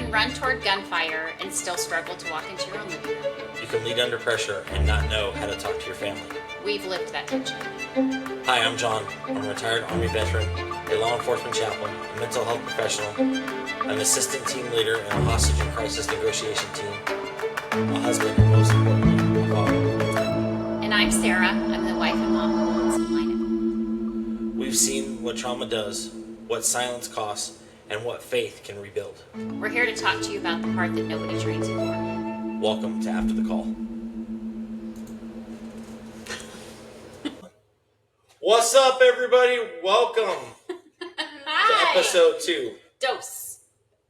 can run toward gunfire and still struggle to walk into your own living room. You can lead under pressure and not know how to talk to your family. We've lived that tension. Hi, I'm John. I'm a retired Army veteran, a law enforcement chaplain, a mental health professional, an assistant team leader in a hostage and crisis negotiation team, a husband, and most importantly, a father. And I'm Sara. I'm the wife and mom who owns a line. We've seen what trauma does, what silence costs, and what faith can rebuild. We're here to talk to you about the part that nobody trains you for. Welcome to After the Call. What's up, everybody? Welcome Hi. to episode 2. Dose.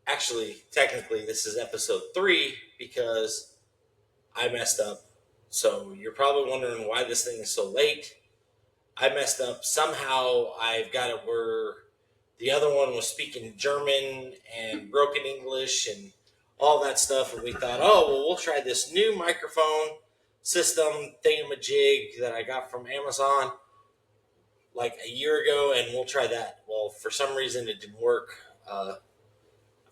Actually, technically, this is episode 3 because I messed up. So you're probably wondering why this thing is so late. I messed up. Somehow I've got it where the other one was speaking German and broken English and all that stuff. And we thought, we'll try this new microphone system thingamajig that I got from Amazon like a year ago, and we'll try that. Well, for some reason it didn't work. I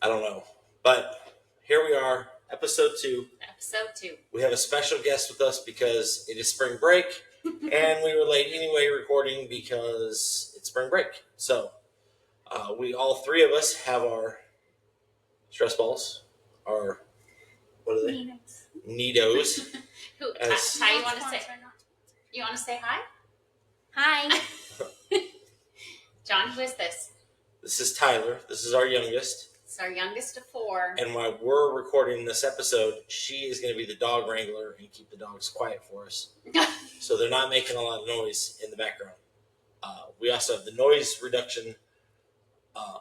don't know. But here we are, episode 2. Episode 2. We have a special guest with us because it is spring break, and we were late anyway recording because it's spring break. So we all three of us have our stress balls, our, what are they? Neatos. Who, Ty, you want to say hi? Hi. John, who is this? This is Tyler. This is our youngest. It's our youngest of 4. And while we're recording this episode, she is going to be the dog wrangler and keep the dogs quiet for us. So they're not making a lot of noise in the background. We also have the noise reduction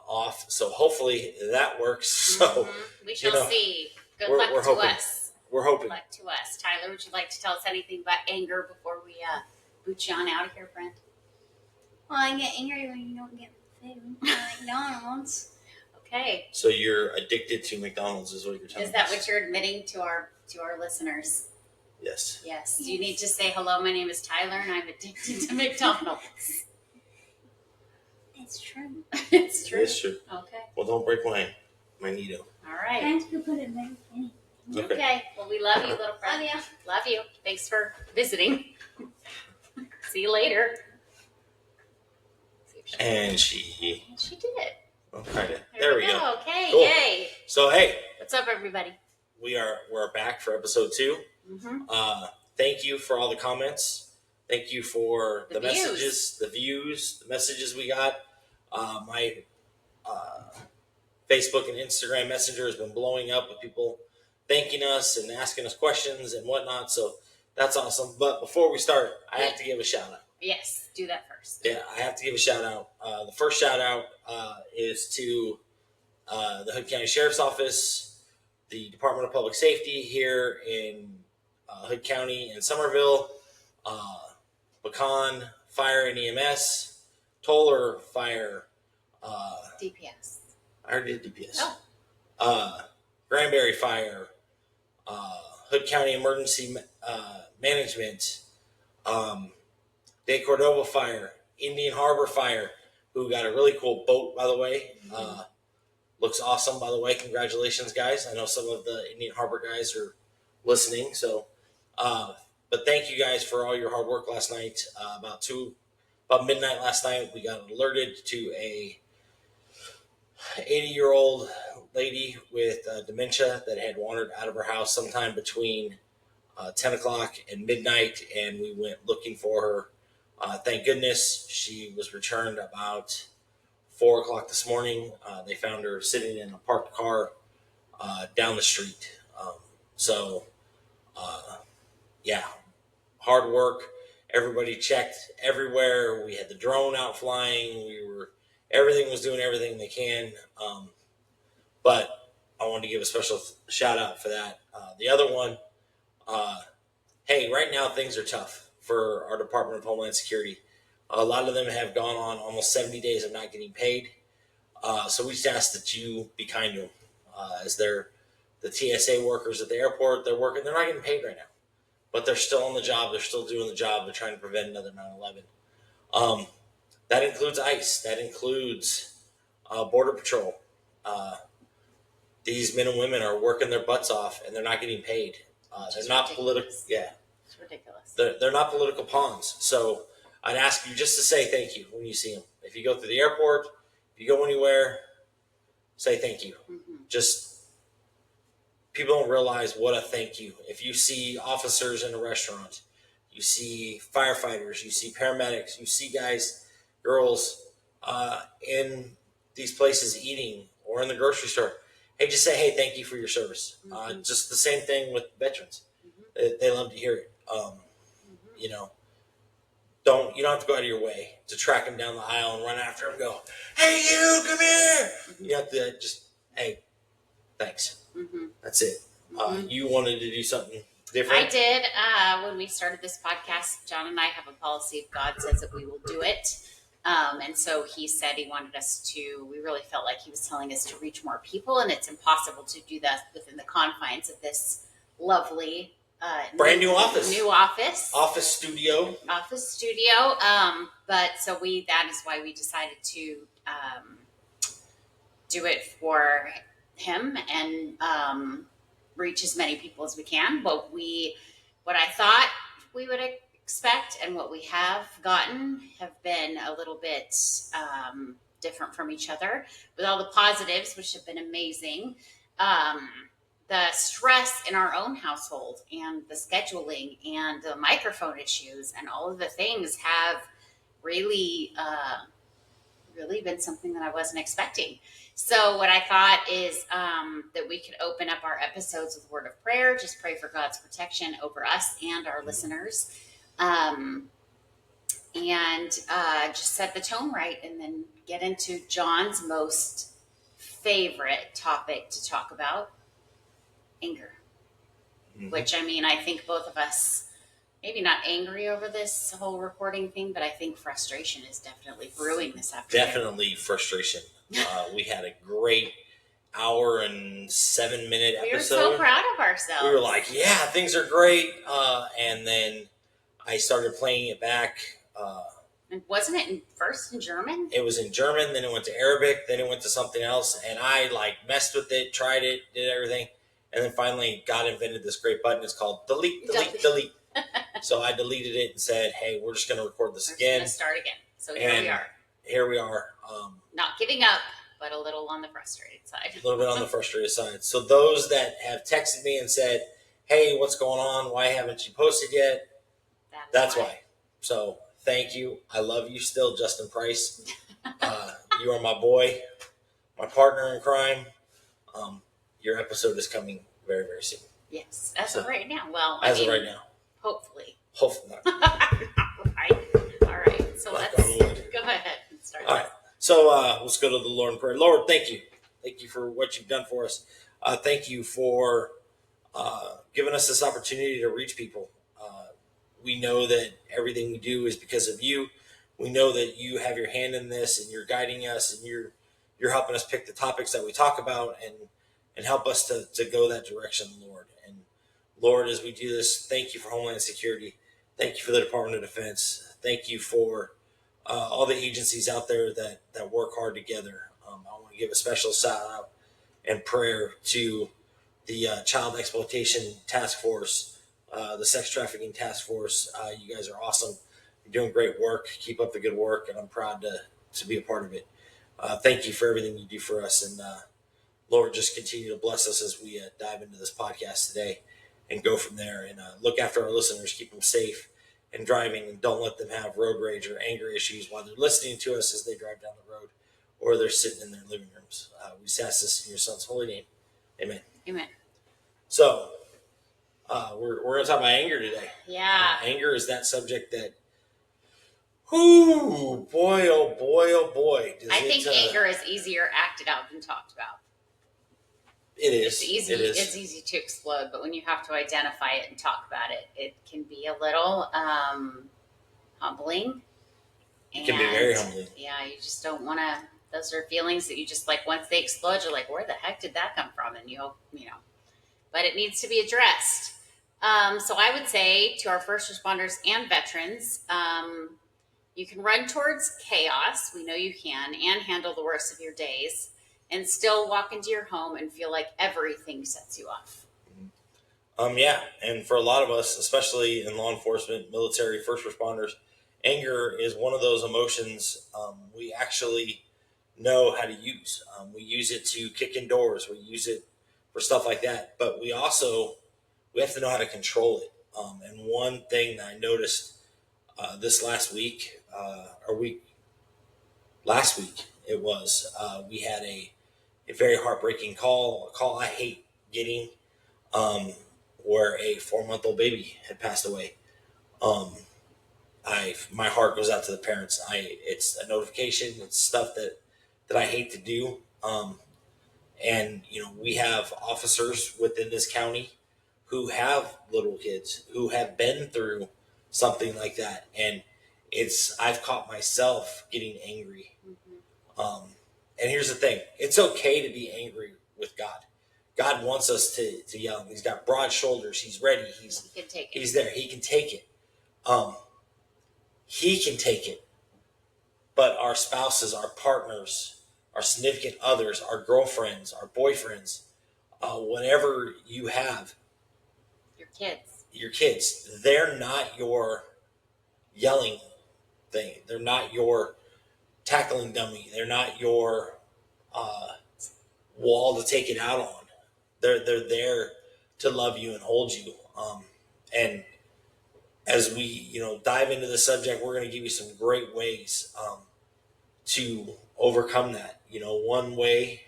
off, so hopefully that works. So we shall see. Good luck to us. We're hoping. Good luck to us. Tyler, would you like to tell us anything about anger before we boot you on out of here, friend? Well, I get angry when you don't get food at McDonald's. Okay. So you're addicted to McDonald's, is what you're telling us. Is that what you're admitting to our listeners? Yes. Yes. You need to say, hello, my name is Tyler, and I'm addicted to McDonald's. It's true. It's true. It's true. Okay. Well, don't break my Neato. All right. I have to put it back in. Okay. Well, we love you, little friend. Love you. Love you. Thanks for visiting. See you later. And she did it. Oh, kind of. There we go. Okay. Cool. Yay. So, hey. What's up, everybody? We're back for episode 2. Mm-hmm. Thank you for all the comments. Thank you for the views. Messages, the views, the messages we got. My Facebook and Instagram Messenger has been blowing up with people thanking us and asking us questions and whatnot. So that's awesome. But before we start, I have to give a shout out. Yes, do that first. Yeah, I have to give a shout out. The first shout out is to the Hood County Sheriff's Office, the Department of Public Safety here in Hood County and Somerville, Pecan Fire and EMS, Toller Fire, DPS. I already did DPS. Granbury Fire, Hood County Emergency Management, De Cordova Fire, Indian Harbor Fire, who got a really cool boat, by the way. Looks awesome, by the way. Congratulations, guys. I know some of the Indian Harbor guys are listening. So, but thank you guys for all your hard work last night. About midnight last night, we got alerted to a 80-year-old lady with dementia that had wandered out of her house sometime between 10 o'clock and midnight, and we went looking for her. Thank goodness she was returned about 4 o'clock this morning. They found her sitting in a parked car down the street. Yeah, hard work. Everybody checked everywhere. We had the drone out flying. Everything was doing everything they can. But I wanted to give a special shout out for that. The other one, hey, right now things are tough for our Department of Homeland Security. A lot of them have gone on almost 70 days of not getting paid. So we just ask that you be kind to them. As they're the TSA workers at the airport, they're not getting paid right now. But they're still on the job. They're still doing the job. They're trying to prevent another 9/11. That includes ICE. That includes Border Patrol. these men and women are working their butts off and they're not getting paid. They're not political. Yeah. It's ridiculous. They're not political pawns. So I'd ask you just to say thank you when you see them. If you go through the airport, if you go anywhere, say thank you. Just people don't realize what a thank you. If you see officers in a restaurant, you see firefighters, you see paramedics, you see guys, girls in these places eating or in the grocery store. Hey, just say, hey, thank you for your service. Just the same thing with veterans. They love to hear it. You know, you don't have to go out of your way to track them down the aisle and run after them and go, hey, you, come here. You have to just, hey, thanks. That's it. You wanted to do something different? I did. When we started this podcast, John and I have a policy of God says that we will do it. And so he said he wanted us to, we really felt like he was telling us to reach more people, and it's impossible to do that within the confines of this lovely brand new office. Office studio. But so that is why we decided to do it for him and reach as many people as we can. What I thought we would expect and what we have gotten have been a little bit different from each other, with all the positives, which have been amazing. The stress in our own household and the scheduling and the microphone issues and all of the things have really been something that I wasn't expecting. So what I thought is that we could open up our episodes with a word of prayer, just pray for God's protection over us and our listeners, and just set the tone right, and then get into John's most favorite topic to talk about, anger. Which, I mean, I think both of us, maybe not angry over this whole recording thing, but I think frustration is definitely brewing this afternoon. Definitely frustration. We had a great hour and 7-minute episode. We were so proud of ourselves. We were like, yeah, things are great. And then I started playing it back. And wasn't it first in German? It was in German, then it went to Arabic, then it went to something else. And I messed with it, tried it, did everything. And then finally God invented this great button. It's called delete. So I deleted it and said, hey, we're just going to record this again. We're going to start again. So here we are. Not giving up, but a little on the frustrated side. A little bit on the frustrated side. So those that have texted me and said, hey, what's going on? Why haven't you posted yet? That's why. So thank you. I love you still, Justin Price. You are my boy, my partner in crime. Your episode is coming very, very soon. Yes, as of right now. Well, of right now. Hopefully. Hopefully not. All right. So let's go ahead and start. All right. So let's go to the Lord in prayer. Lord, thank you. Thank you for what you've done for us. Thank you for giving us this opportunity to reach people. We know that everything we do is because of you. We know that you have your hand in this and you're guiding us and you're helping us pick the topics that we talk about and help us to go that direction, Lord. And Lord, as we do this, thank you for Homeland Security. Thank you for the Department of Defense. Thank you for all the agencies out there that work hard together. I want to give a special shout out and prayer to the Child Exploitation Task Force, the Sex Trafficking Task Force. You guys are awesome. You're doing great work. Keep up the good work, and I'm proud to be a part of it. Thank you for everything you do for us. And Lord, just continue to bless us as we dive into this podcast today and go from there. And look after our listeners, keep them safe and driving, and don't let them have road rage or anger issues while they're listening to us as they drive down the road or they're sitting in their living rooms. We just ask this in your son's holy name. Amen. Amen. So we're going to talk about anger today. Yeah. Anger is that subject that, oh boy. I think anger is easier acted out than talked about. It is. It's easy to explode, but when you have to identify it and talk about it, it can be a little humbling. It can be very humbling. Yeah, you just don't want to. Those are feelings that you just once they explode, you're like, where the heck did that come from? And you hope, but it needs to be addressed. So I would say to our first responders and veterans, you can run towards chaos. We know you can, and handle the worst of your days. and still walk into your home and feel like everything sets you off. Yeah, and for a lot of us, especially in law enforcement, military, first responders, anger is one of those emotions we actually know how to use. We use it to kick in doors. We use it for stuff like that. But we have to know how to control it. And one thing that I noticed this last week, last week it was, we had a very heartbreaking call, a call I hate getting, um, where a 4-month-old baby had passed away. Um, my heart goes out to the parents. It's a notification. It's stuff that I hate to do. And we have officers within this county who have little kids who have been through something like that, and I've caught myself getting angry. And here's the thing: it's okay to be angry with God. God wants us to yell. He's got broad shoulders. He's ready. He can take it. He's there. He can take it. Um, he can take it. But our spouses, our partners, our significant others, our girlfriends, our boyfriends, whatever you have, your kids, they're not your yelling thing. They're not your tackling dummy. They're not your uh, wall to take it out on. They're there to love you and hold you. And as we dive into the subject, we're going to give you some great ways to overcome that. One way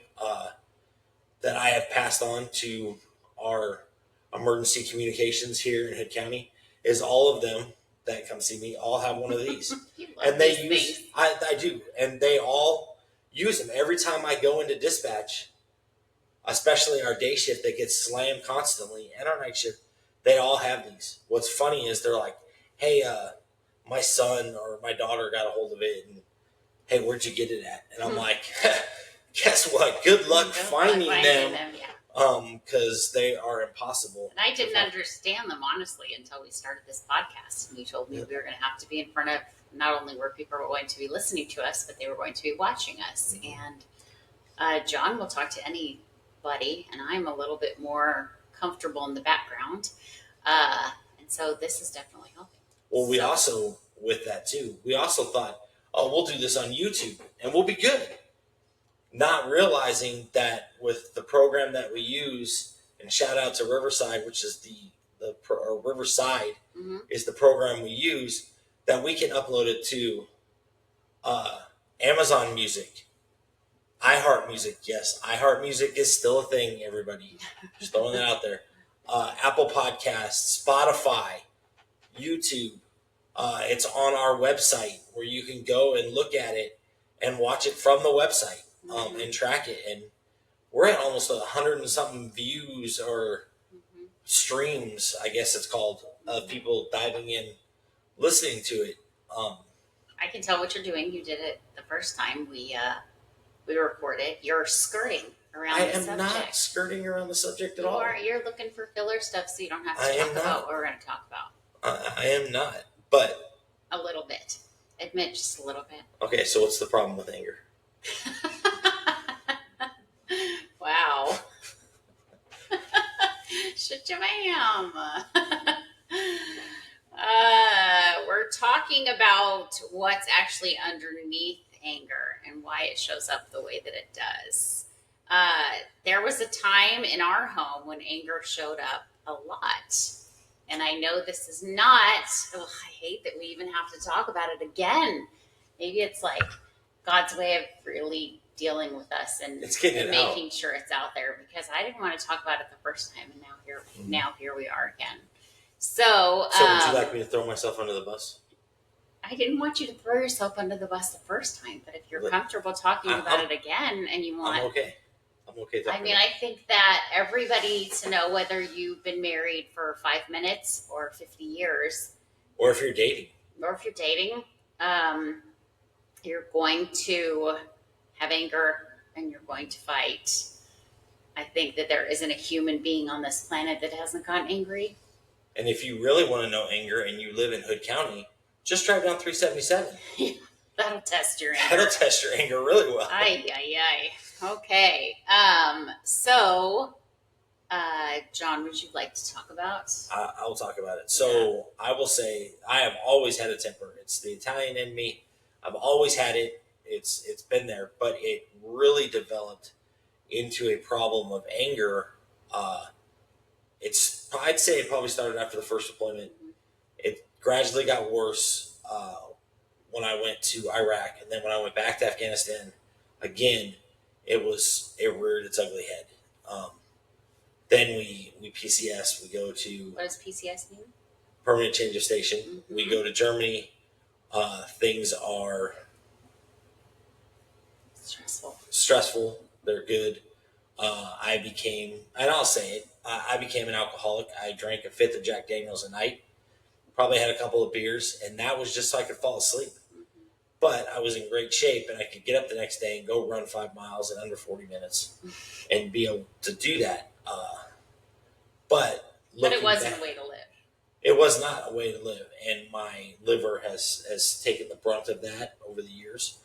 that I have passed on to our emergency communications here in Hood County is all of them that come see me all have one of these. And they use, I do, and they all use them every time I go into dispatch, especially our day shift that gets slammed constantly, and our night shift. They all have these. What's funny is they're like, hey, my son or my daughter got a hold of it, and hey, where'd you get it at? And I'm like, guess what? Good luck finding them. Because they are impossible. And I didn't understand them, honestly, until we started this podcast. And you told me we were going to have to be in front of, not only were people going to be listening to us, but they were going to be watching us. And John will talk to anybody, and I'm a little bit more comfortable in the background. And so this is definitely helping. Well, we also, with that too, we also thought, oh, we'll do this on YouTube and we'll be good. Not realizing that with the program that we use, and shout out to Riverside, which is or Riverside is the program we use, that we can upload it to Amazon Music, iHeart Music. Yes, iHeart Music is still a thing, everybody. Just throwing that out there. Apple Podcasts, Spotify, YouTube. It's on our website where you can go and look at it and watch it from the website. And track it, and we're at almost 100 and something views or streams, I guess it's called, of people diving in, listening to it. I can tell what you're doing. You did it the first time we recorded. You're skirting around the subject. I am not skirting around the subject at all. You're looking for filler stuff so you don't have to talk about what we're going to talk about. I am not, but a little bit. Admit just a little bit. Okay, so what's the problem with anger? Wow. Shut your ma'am. We're talking about what's actually underneath anger and why it shows up the way that it does. There was a time in our home when anger showed up a lot. And I know this is not, I hate that we even have to talk about it again. Maybe it's like God's way of really dealing with us and making sure it's out there, because I didn't want to talk about it the first time, and now here we are again. So would you like me to throw myself under the bus? I didn't want you to throw yourself under the bus the first time, but if you're comfortable talking about it again and you want, I'm okay. I think that everybody to know whether you've been married for 5 minutes or 50 years, or if you're dating, you're going to have anger and you're going to fight. I think that there isn't a human being on this planet that hasn't gotten angry. And if you really want to know anger and you live in Hood County, just drive down 377. That'll test your anger. That'll test your anger really well. Aye. Okay. John, would you like to talk about? I'll talk about it. So I will say I have always had a temper. It's the Italian in me. I've always had it. It's been there, but it really developed into a problem of anger. I'd say it probably started after the first deployment. It gradually got worse when I went to Iraq, and then when I went back to Afghanistan, again, it reared its ugly head. Um, then we PCS. We go to What does PCS mean? permanent change of station. Mm-hmm. We go to Germany. Things are stressful. They're good. I became, and I'll say it, I became an alcoholic. I drank a fifth of Jack Daniels a night. Probably had a couple of beers, and that was just so I could fall asleep. Mm-hmm. But I was in great shape, and I could get up the next day and go run 5 miles in under 40 minutes, and be able to do that. But it wasn't back, a way to live. it was not a way to live, and my liver has taken the brunt of that over the years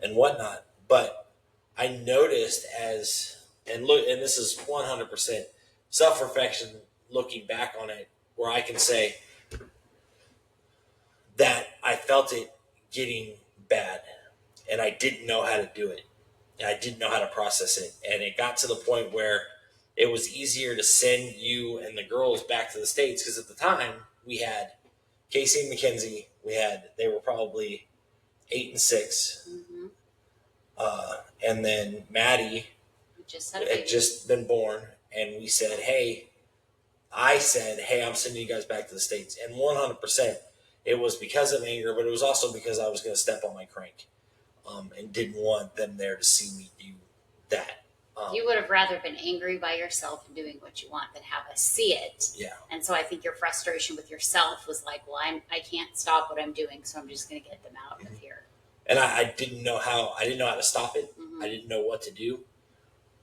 and whatnot. But I noticed and this is 100% self-reflection, looking back on it, where I can say that I felt it getting bad, and I didn't know how to do it. I didn't know how to process it, and it got to the point where it was easier to send you and the girls back to the States, because at the time we had Casey and Mackenzie. They were probably 8 and 6, Mm-hmm. and then Maddie had just been born, and I said, hey, I'm sending you guys back to the States, and 100%. It was because of anger, but it was also because I was going to step on my crank, and didn't want them there to see me do that. You would have rather been angry by yourself and doing what you want than have us see it. Yeah. And so I think your frustration with yourself was like, well, I can't stop what I'm doing, so I'm just going to get them out of here. And I didn't know how to stop it. Mm-hmm. I didn't know what to do.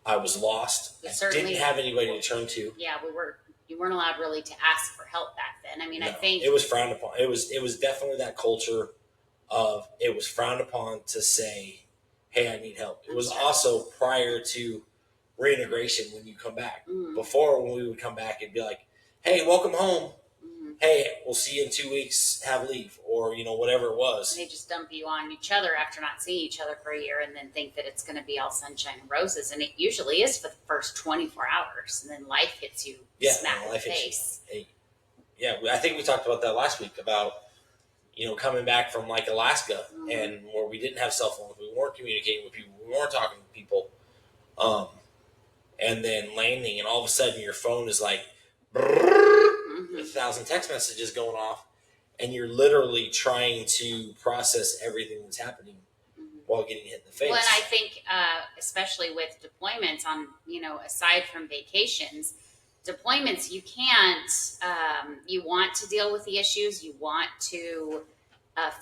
I was lost. I didn't have anybody to turn to. Yeah, you weren't allowed really to ask for help back then. I mean, No, I think it was frowned upon. It was definitely that culture of, it was frowned upon to say, hey, I need help. It was also prior to reintegration when you come back. Mm-hmm. Before, when we would come back, it'd be like, hey, welcome home. Mm-hmm. Hey, we'll see you in 2 weeks, have leave, or whatever it was. They just dump you on each other after not seeing each other for a year, and then think that it's going to be all sunshine and roses, and it usually is for the first 24 hours, and then life hits you smack in the face. Yeah, I think we talked about that last week about coming back from like Alaska, mm-hmm. and where we didn't have cell phones, we weren't communicating with people, we weren't talking to people, and then landing, and all of a sudden your phone is like, mm-hmm. 1,000 text messages going off, and you're literally trying to process everything that's happening, mm-hmm. while getting hit in the face. Well, and I think, especially with deployments, aside from vacations, deployments, you can't, you want to deal with the issues, you want to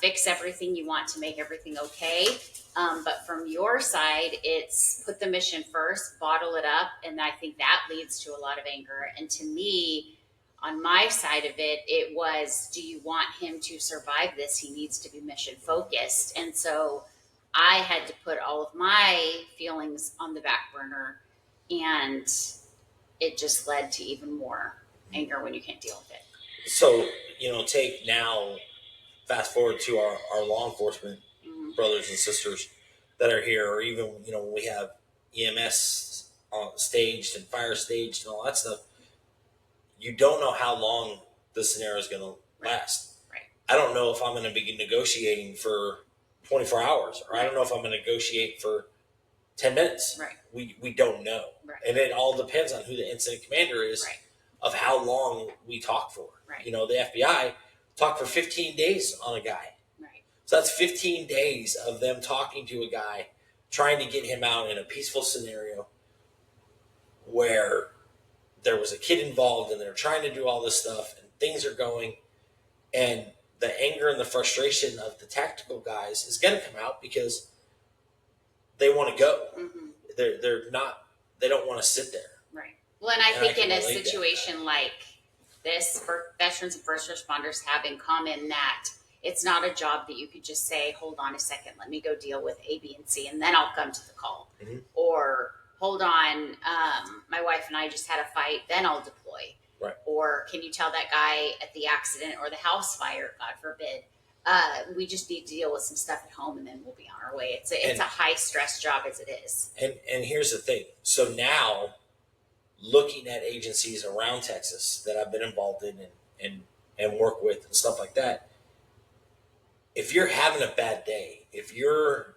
fix everything, you want to make everything okay. But from your side, it's put the mission first, bottle it up, and I think that leads to a lot of anger. And to me, on my side of it, it was, do you want him to survive this? He needs to be mission focused. And so I had to put all of my feelings on the back burner, and it just led to even more anger when you can't deal with it. So, take now, fast forward to our law enforcement, mm-hmm. brothers and sisters that are here, or even, when we have EMS staged and fire staged and all that stuff. You don't know how long the scenario is going to last. Right. I don't know if I'm going to be negotiating for 24 hours, or I don't know if I'm going to negotiate for 10 minutes. Right. We don't know. Right. And it all depends on who the incident commander is, right. of how long we talk for. Right. The FBI talked for 15 days on a guy. Right. So that's 15 days of them talking to a guy, trying to get him out in a peaceful scenario where there was a kid involved, and they're trying to do all this stuff, and things are going, and the anger and the frustration of the tactical guys is going to come out because they want to go. Mm-hmm. They don't want to sit there. Right. Well, and I think in a situation like this, veterans and first responders have in common that It's not a job that you could just say, hold on a second, let me go deal with A, B, and C, and then I'll come to the call. Mm-hmm. Or hold on, my wife and I just had a fight, then I'll deploy. Right. Or can you tell that guy at the accident or the house fire, God forbid, we just need to deal with some stuff at home and then we'll be on our way. It's a high stress job as it is. And here's the thing. So now, looking at agencies around Texas that I've been involved in and work with and stuff like that, if you're having a bad day, if you're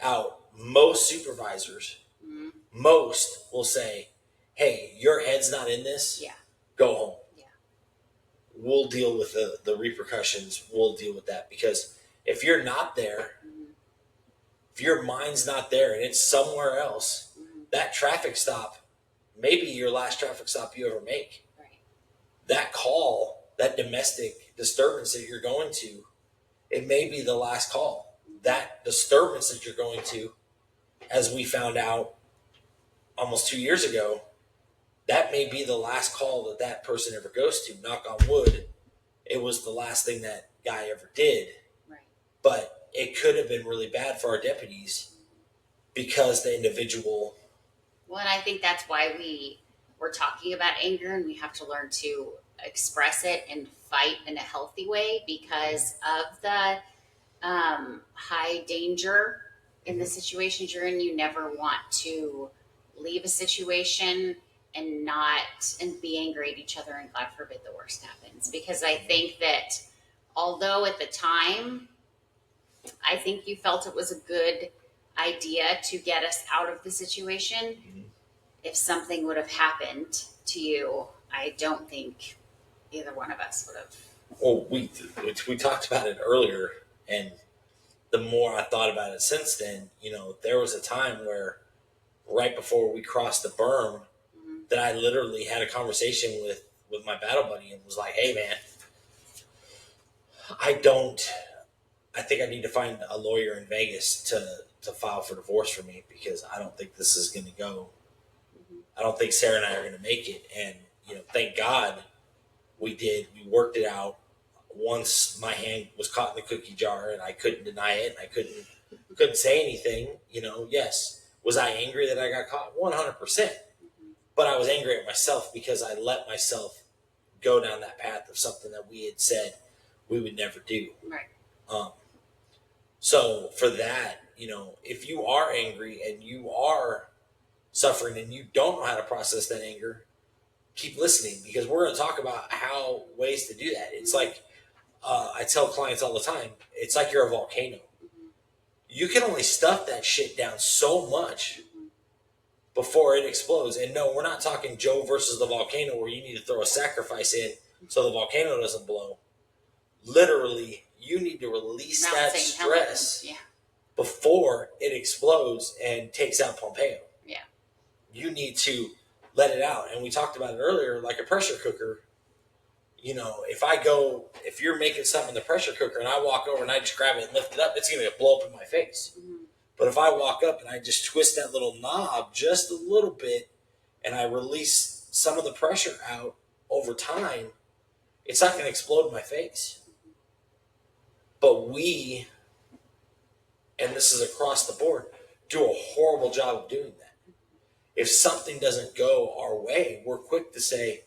out, most supervisors, Mm-hmm. most will say, hey, your head's not in this. Yeah. Go home. Yeah. We'll deal with the repercussions. We'll deal with that. Because if you're not there, Mm-hmm. if your mind's not there and it's somewhere else, Mm-hmm. that traffic stop, maybe your last traffic stop you ever make. Right. That call, that domestic disturbance that you're going to, it may be the last call. That disturbance that you're going to, as we found out almost 2 years ago, that may be the last call that that person ever goes to. Knock on wood, it was the last thing that guy ever did. Right. But it could have been really bad for our deputies because the individual. Well, and I think that's why we're talking about anger, and we have to learn to express it and fight in a healthy way because of the high danger in the situations you're in. You never want to leave a situation and be angry at each other, and God forbid the worst happens. Because I think that although at the time I think you felt it was a good idea to get us out of the situation, Mm-hmm. if something would have happened to you, I don't think either one of us would have. Well, we talked about it earlier, and the more I thought about it since then, there was a time where right before we crossed the berm, Mm-hmm. that I literally had a conversation with my battle buddy and was like, hey man, I think I need to find a lawyer in Vegas to file for divorce for me because I don't think this is going to go. Mm-hmm. I don't think Sarah and I are going to make it. And, thank God we did. We worked it out. Once my hand was caught in the cookie jar and I couldn't deny it, and I couldn't say anything, yes. Was I angry that I got caught? 100%. Mm-hmm. But I was angry at myself because I let myself go down that path of something that we had said we would never do. Right. So for that, if you are angry and you are suffering and you don't know how to process that anger, keep listening because we're going to talk about ways to do that. It's like, I tell clients all the time, it's like you're a volcano. Mm-hmm. You can only stuff that shit down so much Mm-hmm. before it explodes. And no, we're not talking Joe versus the volcano where you need to throw a sacrifice in so the volcano doesn't blow. Literally, you need to release that stress before it explodes and takes out Pompeo. Yeah. You need to let it out. And we talked about it earlier, like a pressure cooker. If you're making something in the pressure cooker and I walk over and I just grab it and lift it up, it's going to blow up in my face. Mm-hmm. But if I walk up and I just twist that little knob just a little bit and I release some of the pressure out over time, it's not going to explode in my face. But we, and this is across the board, do a horrible job of doing that. If something doesn't go our way, we're quick to say,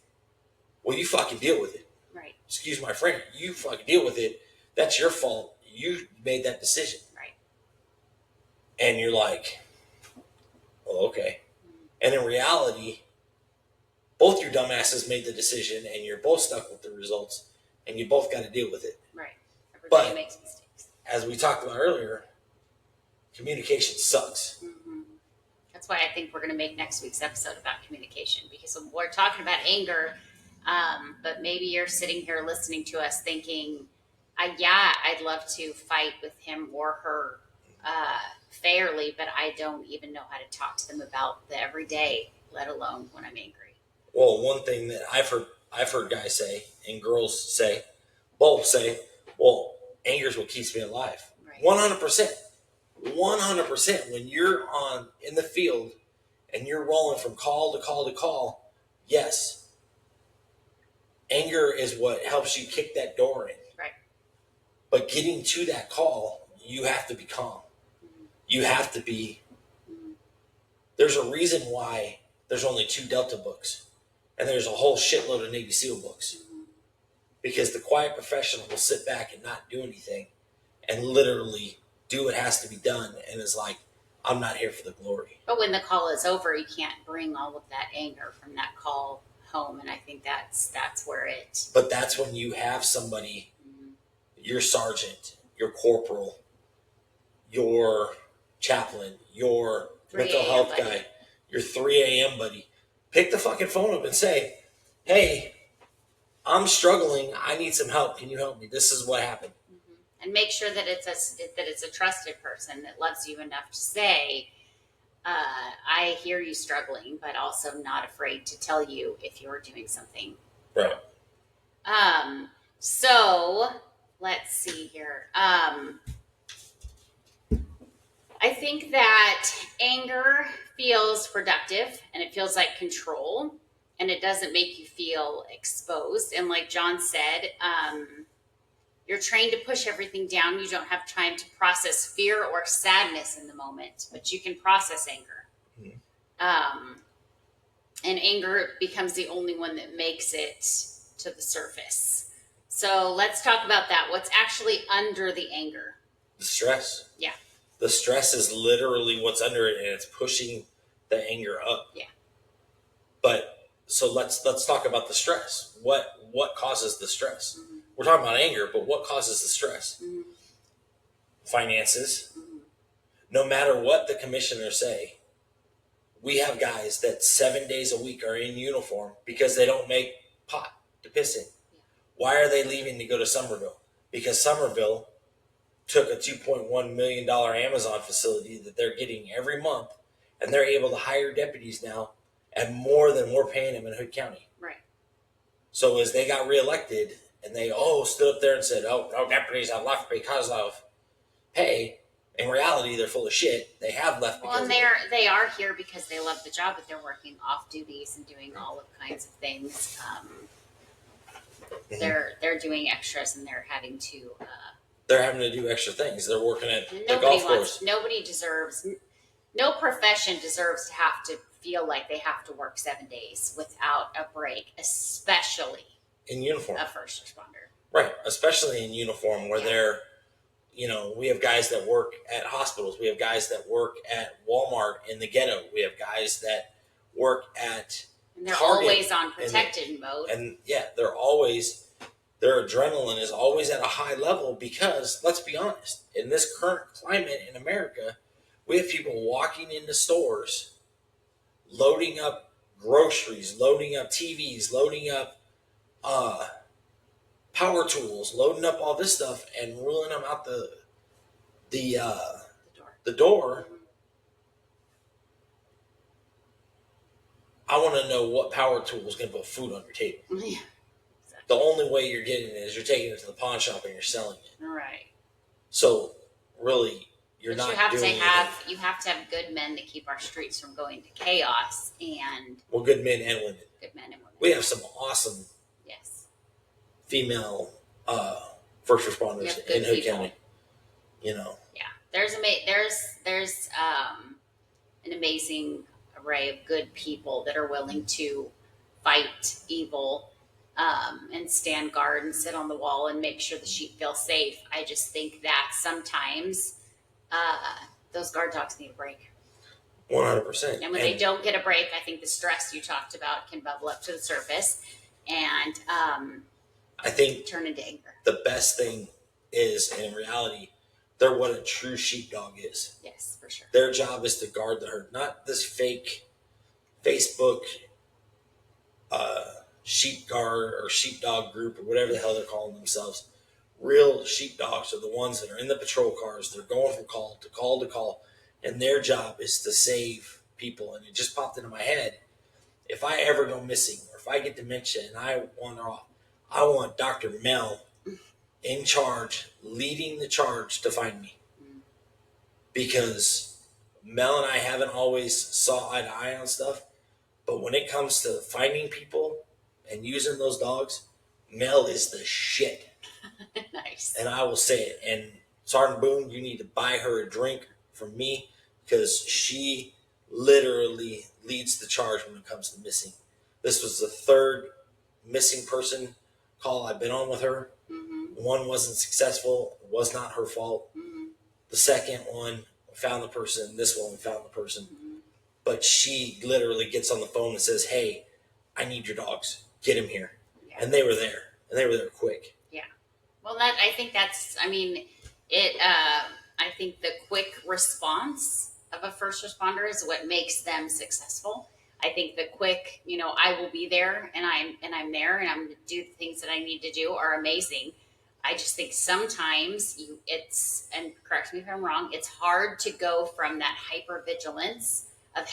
well, you fucking deal with it. Right. Excuse my French. You fucking deal with it. That's your fault. You made that decision. Right. And you're like, well, okay. And in reality, both your dumbasses made the decision and you're both stuck with the results and you both got to deal with it. Right. Everybody But makes mistakes. As we talked about earlier, communication sucks. Mm-hmm. That's why I think we're going to make next week's episode about communication because we're talking about anger, but maybe you're sitting here listening to us thinking, I'd love to fight with him or her fairly, but I don't even know how to talk to them about the everyday, let alone when I'm angry. Well, one thing that I've heard guys say and girls say, both say, well, anger is what keeps me alive. Right. 100%. 100%. When you're in the field and you're rolling from call to call to call, yes, anger is what helps you kick that door in. Right. But getting to that call, you have to be calm. You have to be. There's a reason why there's only 2 Delta books, and there's a whole shitload of Navy SEAL books. Because the quiet professional will sit back and not do anything and literally do what has to be done and is like, I'm not here for the glory. But when the call is over, you can't bring all of that anger from that call home, and I think that's where it. But that's when you have somebody, your sergeant, your corporal, your chaplain, your 3 mental a.m. health buddy. guy, your 3 a.m. buddy, pick the fucking phone up and say, hey, I'm struggling. I need some help. Can you help me? This is what happened. And make sure that it's a trusted person that loves you enough to say, I hear you struggling, but also not afraid to tell you if you're doing something. Right. So let's see here. I think that anger feels productive and it feels like control, and it doesn't make you feel exposed. And like John said, you're trained to push everything down. You don't have time to process fear or sadness in the moment, but you can process anger. And anger becomes the only one that makes it to the surface. So let's talk about that. What's actually under the anger? The stress. Yeah. The stress is literally what's under it, and it's pushing the anger up. Yeah. But so let's talk about the stress. What causes the stress? Mm-hmm. We're talking about anger, but what causes the stress? Mm-hmm. Finances. Mm-hmm. No matter what the commissioners say, we have guys that 7 days a week are in uniform because they don't make pot to piss in. Yeah. Why are they leaving to go to Somerville? Because Somerville took a $2.1 million Amazon facility that they're getting every month, and they're able to hire deputies now at more than we're paying them in Hood County. Right. So as they got reelected and they stood up there and said, no deputies have left because of pay, in reality, they're full of shit. They have left because and they are here because they love the job, but they're working off duties and doing all of kinds of things. They're doing extras, and they're having to do extra things. They're working at the golf course. No profession deserves to have to feel like they have to work 7 days without a break, especially in uniform. A first responder. Right, especially in uniform where they're, we have guys that work at hospitals. We have guys that work at Walmart in the ghetto. We have guys that work at and they're Target always on protected mode. And their adrenaline is always at a high level because, let's be honest, in this current climate in America, we have people walking into stores, loading up groceries, loading up TVs, loading up power tools, loading up all this stuff, and rolling them out the door. Mm-hmm. I want to know what power tool is going to put food on your table. Yeah. The only way you're getting it is you're taking it to the pawn shop and you're selling it. Right. So really, you have to have good men that keep our streets from going to chaos and good men and women. Good men and women. We have some awesome female first responders in Hood County. Yeah. There's an amazing array of good people that are willing to fight evil. And stand guard and sit on the wall and make sure the sheep feel safe. I just think that sometimes those guard dogs need a break. 100%. And when they don't get a break, I think the stress you talked about can bubble up to the surface and I think turn into anger. The best thing is, in reality, they're what a true sheepdog is. Yes, for sure. Their job is to guard the herd, not this fake Facebook sheep guard or sheepdog group or whatever the hell they're calling themselves. Real sheepdogs are the ones that are in the patrol cars. They're going from call to call to call, and their job is to save people. And it just popped into my head. If I ever go missing or if I get dementia and I want Dr. Mel in charge, leading the charge to find me. Because Mel and I haven't always saw eye to eye on stuff, but when it comes to finding people and using those dogs, Mel is the shit. Nice. And I will say it. And Sergeant Boone, you need to buy her a drink from me because she literally leads the charge when it comes to missing. This was the third missing person call I've been on with her. Mm-hmm. One wasn't successful. It was not her fault. Mm-hmm. The second one, we found the person. This one, we found the person. Mm-hmm. But she literally gets on the phone and says, hey, I need your dogs. Get him here. Yeah. And they were there. And they were there quick. Yeah. Well, I think that's, I mean, I think the quick response of a first responder is what makes them successful. I think the quick, I will be there and I'm there and I'm going to do the things that I need to do are amazing. I just think sometimes and correct me if I'm wrong, it's hard to go from that hypervigilance of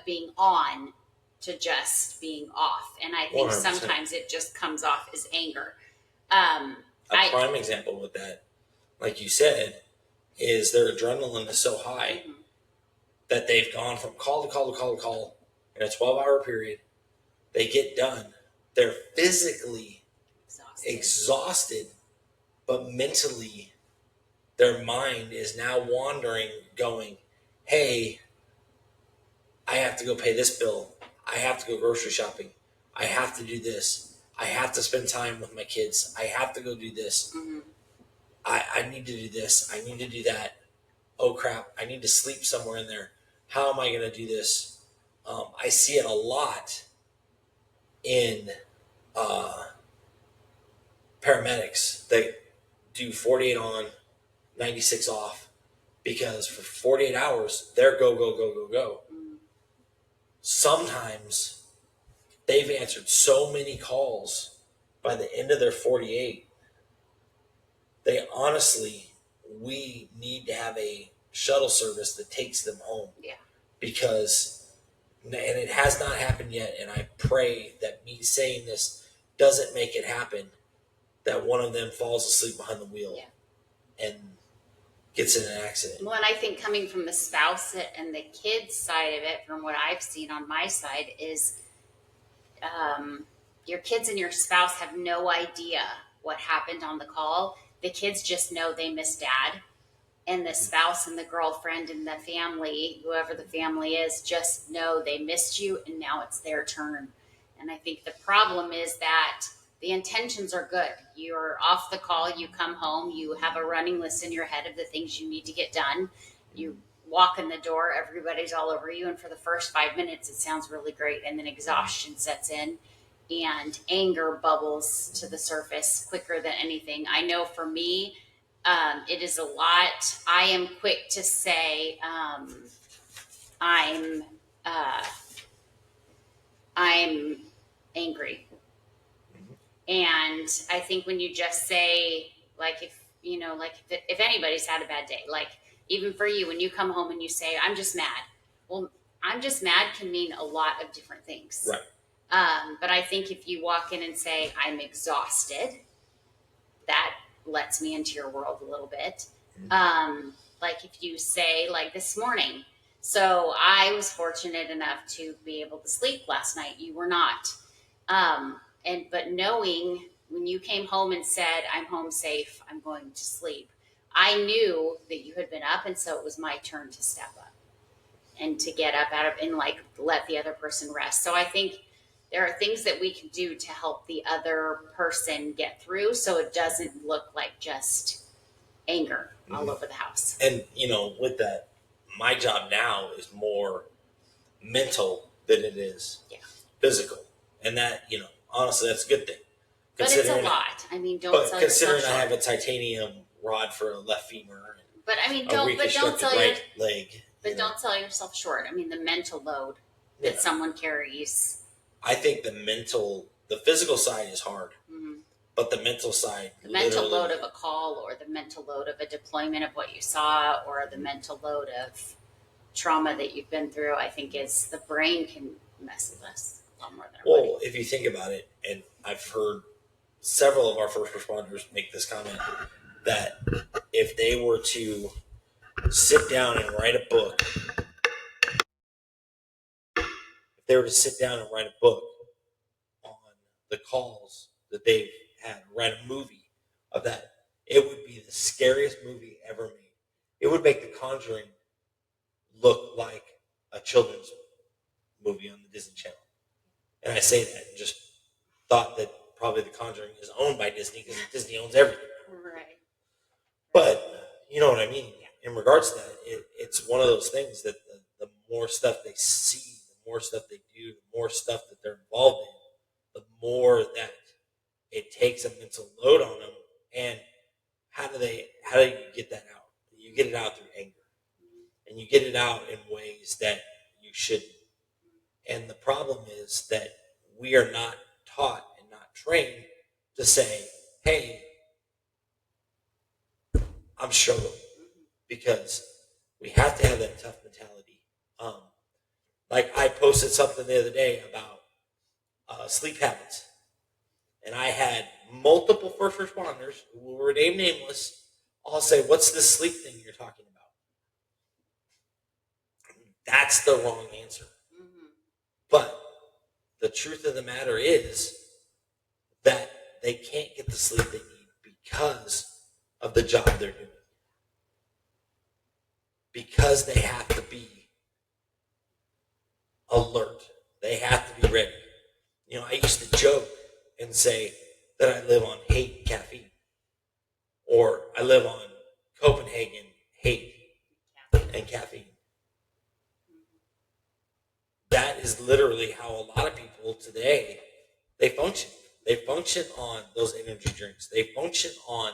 being on to just being off. And I think 100%. sometimes it just comes off as anger. A prime example with that, like you said, is their adrenaline is so high Mhm. that they've gone from call to call to call to call in a 12-hour period. They get done. They're physically exhausted, but mentally, their mind is now wandering, going, hey, I have to go pay this bill. I have to go grocery shopping. I have to do this. I have to spend time with my kids. I have to go do this. Mm-hmm. I need to do this. I need to do that. Oh crap, I need to sleep somewhere in there. How am I going to do this? I see it a lot in paramedics that do 48 on, 96 off, because for 48 hours, they're go, go, go, go, go. Mm-hmm. Sometimes they've answered so many calls by the end of their 48. We need to have a shuttle service that takes them home. Yeah. Because, and it has not happened yet, and I pray that me saying this doesn't make it happen, that one of them falls asleep behind the wheel and gets in an accident. Well, and I think coming from the spouse and the kids side of it, from what I've seen on my side, is your kids and your spouse have no idea what happened on the call. The kids just know they miss dad. And the spouse and the girlfriend and the family, whoever the family is, just know they missed you and now it's their turn. And I think the problem is that the intentions are good. You're off the call, you come home, you have a running list in your head of the things you need to get done. You walk in the door, everybody's all over you. And for the first 5 minutes, it sounds really great. And then exhaustion sets in and anger bubbles to the surface quicker than anything. I know for me, it is a lot. I am quick to say I'm angry, and I think when you just say, like, if anybody's had a bad day, like even for you, when you come home and you say I'm just mad, well, I'm just mad can mean a lot of different things. Right. But I think if you walk in and say I'm exhausted, that lets me into your world a little bit. Like if you say, like this morning, so I was fortunate enough to be able to sleep last night. You were not. But knowing when you came home and said, I'm home safe, I'm going to sleep, I knew that you had been up. And so it was my turn to step up and to get up out of, and like let the other person rest. So I think there are things that we can do to help the other person get through so it doesn't look like just anger all over the house. And, with that, my job now is more mental than it is physical. And that, honestly, that's a good thing. But it's a lot. I mean, don't sell yourself considering short. I have a titanium rod for a left femur. But I mean, don't sell right leg. But don't sell yourself short. I mean, the mental load that someone carries. I think the physical side is hard, but the mental side, the mental load of a call, or the mental load of a deployment of what you saw, or the mental load of trauma that you've been through, I think is the brain can mess with us a lot more than our body. If you think about it, and I've heard several of our first responders make this comment, that if they were to sit down and write a book, on the calls that they've had, write a movie of that, it would be the scariest movie ever made. It would make The Conjuring look like a children's movie on the Disney Channel. And I say that and just thought that probably The Conjuring is owned by Disney because Disney owns everything. Right. But you know what I mean? In regards to that, it's one of those things that the more stuff they see, the more stuff they do, the more stuff that they're involved in, the more that it takes a mental load on them. And how do you get that out? You get it out through anger. And you get it out in ways that you shouldn't. And the problem is that we are not taught and not trained to say, hey, I'm struggling. Because we have to have that tough mentality. Like I posted something the other day about sleep habits. And I had multiple first responders who were named nameless all say, what's this sleep thing you're talking about? That's the wrong answer. Mm-hmm. But the truth of the matter is that they can't get the sleep they need because of the job they're doing. Because they have to be alert. They have to be ready. You know, I used to joke and say that I live on hate caffeine. Or I live on Copenhagen hate and caffeine. That is literally how a lot of people today, they function. They function on those energy drinks. They function on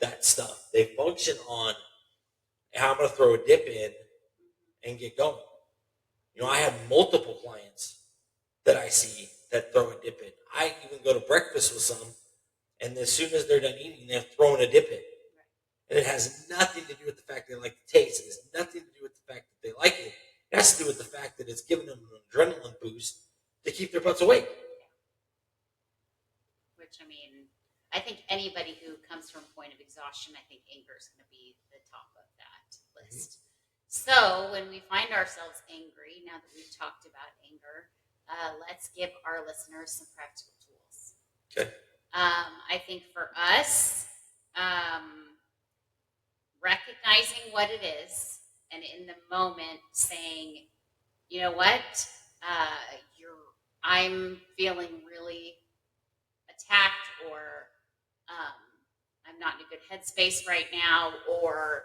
that stuff. They function on how I'm going to throw a dip in and get going. You know, I have multiple clients that I see that throw a dip in. I even go to breakfast with some, and as soon as they're done eating, they're throwing a dip in. And it has nothing to do with the fact they like the taste. It has nothing to do with the fact that they like it. It has to do with the fact that it's giving them an adrenaline boost to keep their butts awake. Which, I mean, I think anybody who comes from a point of exhaustion, I think anger is going to be the top of that list. Mm-hmm. So when we find ourselves angry, now that we've talked about anger, let's give our listeners some practical tools. Okay. I think for us, recognizing what it is and in the moment saying, you know what, I'm feeling really attacked, or I'm not in a good headspace right now, or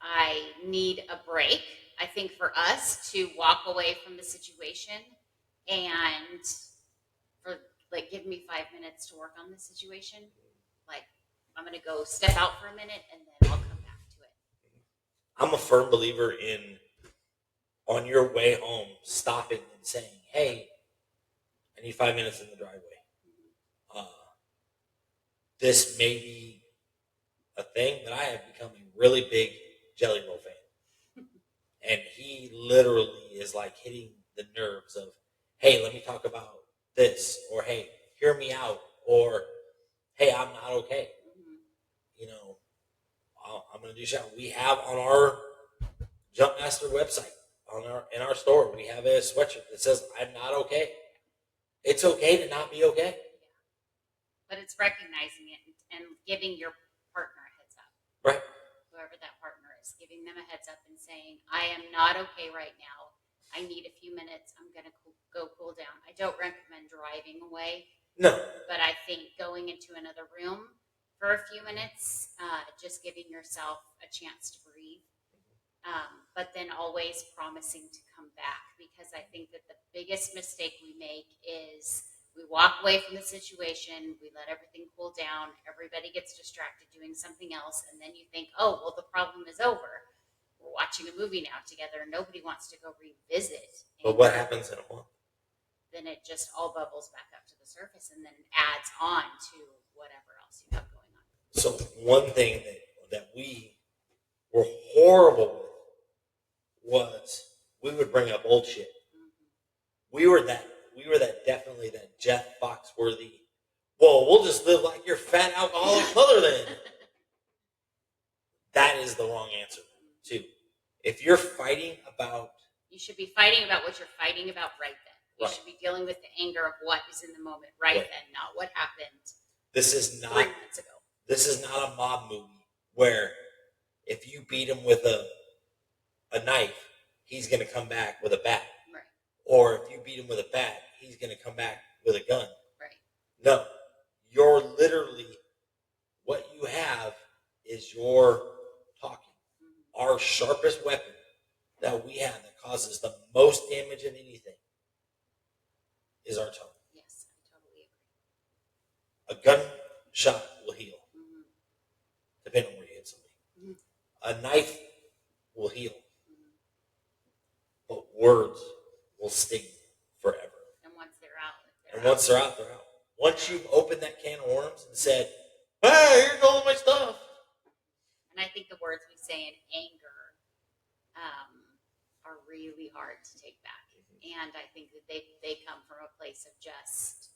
I need a break. I think for us to walk away from the situation and give me 5 minutes to work on the situation. Like, I'm going to go step out for a minute and then I'll come back to it. I'm a firm believer in, on your way home, stopping and saying, hey, I need 5 minutes in the driveway. This may be a thing, but I have become a really big Jelly Roll fan. And he literally is like hitting the nerves of, hey, let me talk about this, or hey, hear me out, or hey, I'm not okay. Mm-hmm. You know, I'm going to do something. We have on our Jumpmaster website, in our store, we have a sweatshirt that says, I'm not okay. It's okay to not be okay. But it's recognizing it and giving your partner a heads up. Right. Whoever that partner is, giving them a heads up and saying, I am not okay right now. I need a few minutes. I'm going to go cool down. I don't recommend driving away. No. But I think going into another room for a few minutes, just giving yourself a chance to breathe. But then always promising to come back, because I think that the biggest mistake we make is we walk away from the situation, we let everything cool down, everybody gets distracted doing something else, and then you think, oh, well, the problem is over. We're watching a movie now together, and nobody wants to go revisit. But what happens in a month? Then it just all bubbles back up to the surface and then adds on to whatever else you have going on. So one thing that we were horrible with was we would bring up old shit. Mm-hmm. We were that definitely that Jeff Foxworthy, well, we'll just live like your fat alcoholic mother then. That is the wrong answer, too. If you're fighting about... You should be fighting about what you're fighting about right then. You Right. should be dealing with the anger of what is in the moment right Right. then, not what happened This is 3 not months ago. this is not a mob movie where if you beat him with a knife, he's going to come back with a bat. Right. Or if you beat him with a bat, he's going to come back with a gun. Right. No, you're literally, what you have is your talking. Mm-hmm. Our sharpest weapon that we have that causes the most damage in anything is our tongue. Yes, I totally agree. A gunshot will heal, Mm-hmm. depending on where you hit somebody. Mm-hmm. A knife will heal, Mm-hmm. but words will sting forever. And once they're out, Once they're out, they're out. Once you've opened that can of worms and said, "Hey, here's all of my stuff." And I think the words we say in anger are really hard to take back. And I think that they come from a place of just,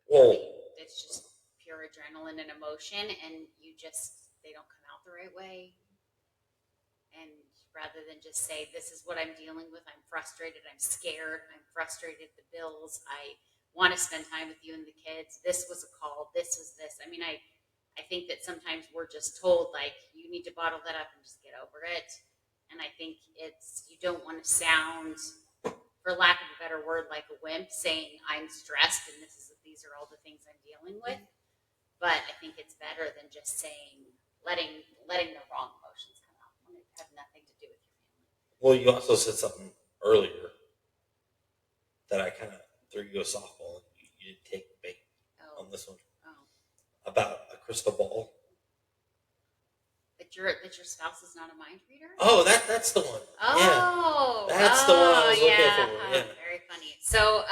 it's just pure adrenaline and emotion, and they don't come out the right way. And rather than just say, this is what I'm dealing with, I'm frustrated, I'm scared, I'm frustrated, the bills, I want to spend time with you and the kids, this was a call, this was this. I mean, I think that sometimes we're just told, like, you need to bottle that up and just get over it. And I think you don't want to sound, for lack of a better word, like a wimp saying I'm stressed and these are all the things I'm dealing with. But I think it's better than just saying, letting the wrong emotions come out when it had nothing to do with your family. Well, you also said something earlier that I kind of threw you a softball, and you didn't take the bait on this one. About a crystal ball. That your spouse is not a mind reader? Oh, that's the one. Oh, yeah. That's the one I was looking for. Yeah. Very funny. So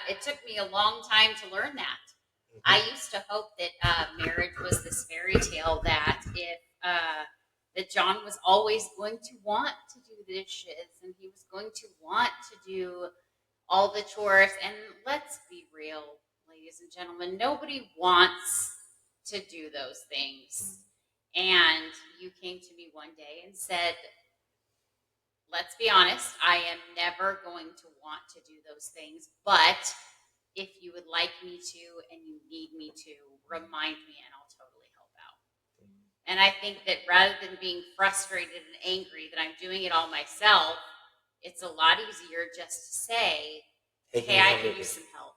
it took me a long time to learn that. Mm-hmm. I used to hope that marriage was this fairy tale that that John was always going to want to do the dishes and he was going to want to do all the chores. And let's be real, ladies and gentlemen, nobody wants to do those things. And you came to me one day and said, let's be honest, I am never going to want to do those things, but if you would like me to and you need me to, remind me and I'll totally help out. And I think that rather than being frustrated and angry that I'm doing it all myself, it's a lot easier just to say, hey, I can use some help.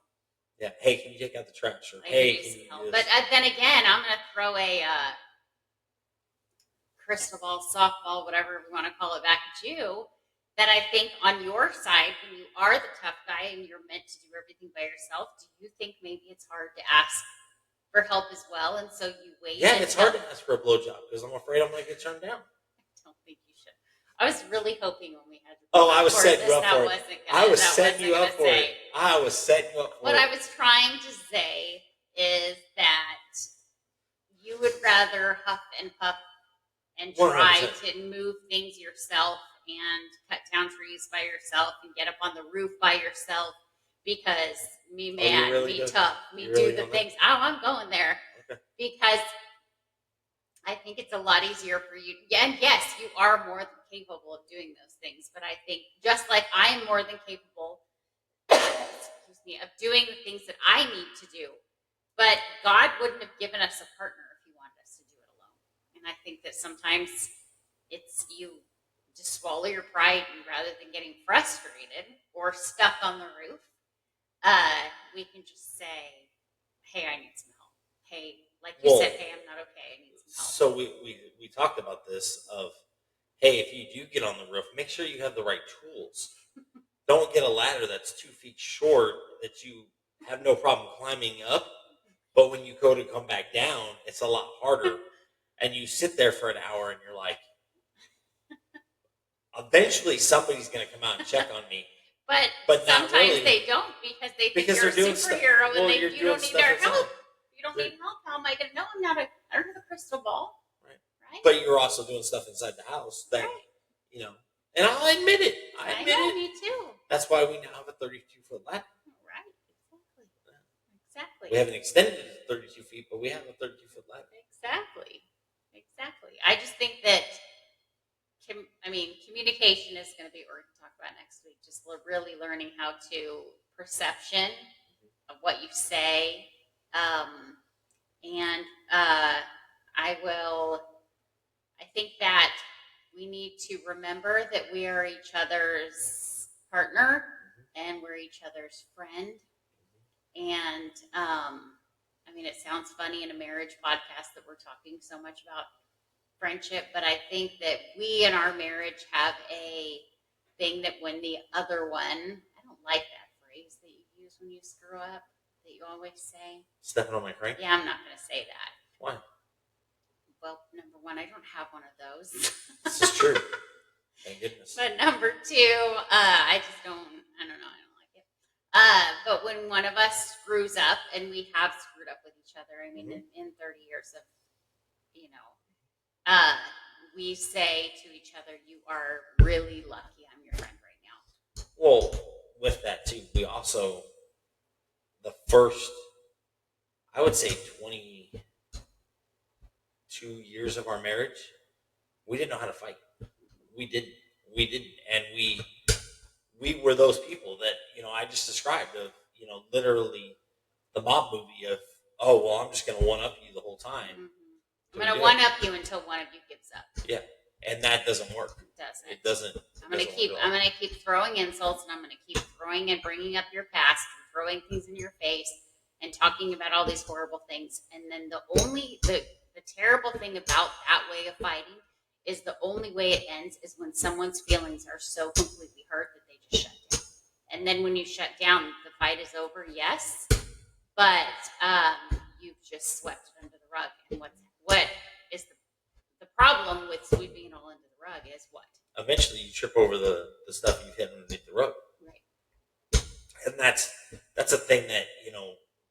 Yeah. Hey, can you take out the trash? Or, hey, can you use some help? But then again, I'm going to throw a crystal ball, softball, whatever we want to call it, back at you. That I think on your side, when you are the tough guy and you're meant to do everything by yourself, do you think maybe it's hard to ask for help as well? And so you wait. Yeah, it's hard to ask for a blowjob because I'm afraid I'm going to get turned down. I don't think you should. I was really hoping when we had. I was setting you up for it. I was setting you up for it. I was setting you up for it. What I was trying to say is that you would rather huff and puff and try 100%. To move things yourself and cut down trees by yourself and get up on the roof by yourself because me man, me tough, me do the things. Oh, I'm going there. Okay. Because I think it's a lot easier for you. Yeah, and yes, you are more than capable of doing those things. But I think just like I am more than capable, excuse me, of doing the things that I need to do. But God wouldn't have given us a partner if he wanted us to do it alone. And I think that sometimes it's you just swallow your pride and rather than getting frustrated or stuck on the roof, we can just say, hey, I need some help. Hey, like you said, hey, I'm not okay. I need some help. So we talked about this of, hey, if you do get on the roof, make sure you have the right tools. Don't get a ladder that's 2 feet short that you have no problem climbing up. But when you go to come back down, it's a lot harder. And you sit there for an hour and you're like, eventually somebody's going to come out and check on me. But sometimes really. They don't because they think you're a superhero and you don't need their help. You don't need help. How am I going to know? I don't have a crystal ball. Right. But you're also doing stuff inside the house that, and I'll admit it. I admit it. Me too. That's why we now have a 32-foot ladder. Right. Exactly. We haven't extended it to 32 feet, but we have a 32-foot ladder. Exactly. I just think that, communication is going to be, we're going to talk about next week, just really learning how to perception of what you say. And I think that we need to remember that we are each other's partner and we're each other's friend. And I mean, it sounds funny in a marriage podcast that we're talking so much about friendship, but I think that we in our marriage have a thing that when the other one, I don't like that phrase that you use when you screw up, that you always say. Stepping on my crank? Yeah, I'm not going to say that. Why? Well, number one, I don't have one of those. This is true. Thank goodness. But number two, I just don't, I don't know, I don't like it. But when one of us screws up, and we have screwed up with each other, I mean, in 30 years of, you know, we say to each other, you are really lucky I'm your friend right now. Well, with that too, we also, the first, I would say 22 years of our marriage, we didn't know how to fight. We didn't. And we were those people that, I just described of, literally the mob movie of, oh, well, I'm just going to one-up you the whole time. Mm-hmm. I'm going to one-up you until one of you gives up. Yeah. And that doesn't work. It doesn't. I'm going to keep throwing insults, and I'm going to keep throwing and bringing up your past and throwing things in your face and talking about all these horrible things. And then the terrible thing about that way of fighting is the only way it ends is when someone's feelings are so completely hurt that they just shut down. And then when you shut down, the fight is over, yes, but you've just swept it under the rug. And what is the problem with sweeping it all under the rug is what? Eventually you trip over the stuff you've hit underneath the rug. Right. And that's a thing that,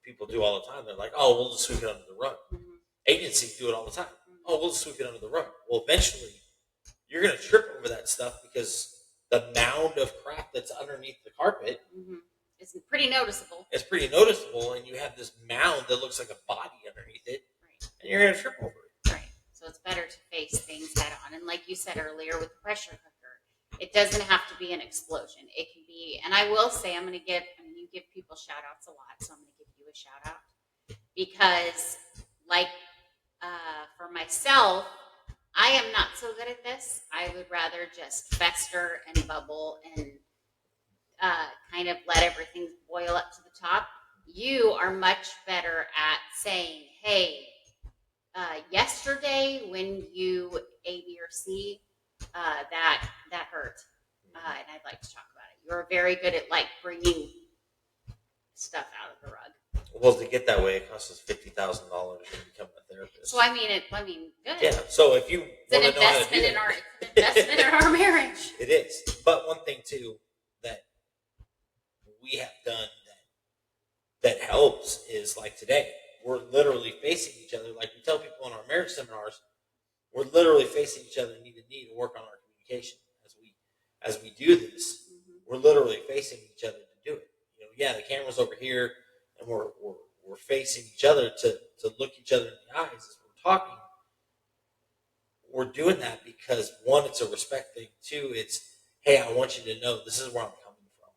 people do all the time. They're like, oh, we'll just sweep it under the rug. Mm-hmm. Agencies do it all the time. Oh, we'll just sweep it under the rug. Well, eventually, you're going to trip over that stuff because the mound of crap that's underneath the carpet is pretty noticeable. It's pretty noticeable, and you have this mound that looks like a body underneath it, right, and you're going to trip over it. Right. So it's better to face things head on. And like you said earlier with the pressure cooker, it doesn't have to be an explosion. It can be, and I will say, you give people shout outs a lot, so I'm going to give you a shout out because for myself, I am not so good at this. I would rather just fester and bubble and kind of let everything boil up to the top. You are much better at saying, hey, yesterday when you A, B, or C, that hurt. And I'd like to talk about it. You're very good at bringing stuff out of the rug. Well, to get that way, it costs us $50,000 to become a therapist. So good. Yeah. So if you want to know how to do it, it's an investment in our marriage. It is. But one thing too that we have done that helps is like today, we're literally facing each other. Like we tell people in our marriage seminars, we're literally facing each other knee to knee to work on our communication. As we do this, we're literally facing each other to do it. The camera's over here, and we're facing each other to look each other in the eyes as we're talking. We're doing that because one, it's a respect thing. Two, it's, hey, I want you to know this is where I'm coming from,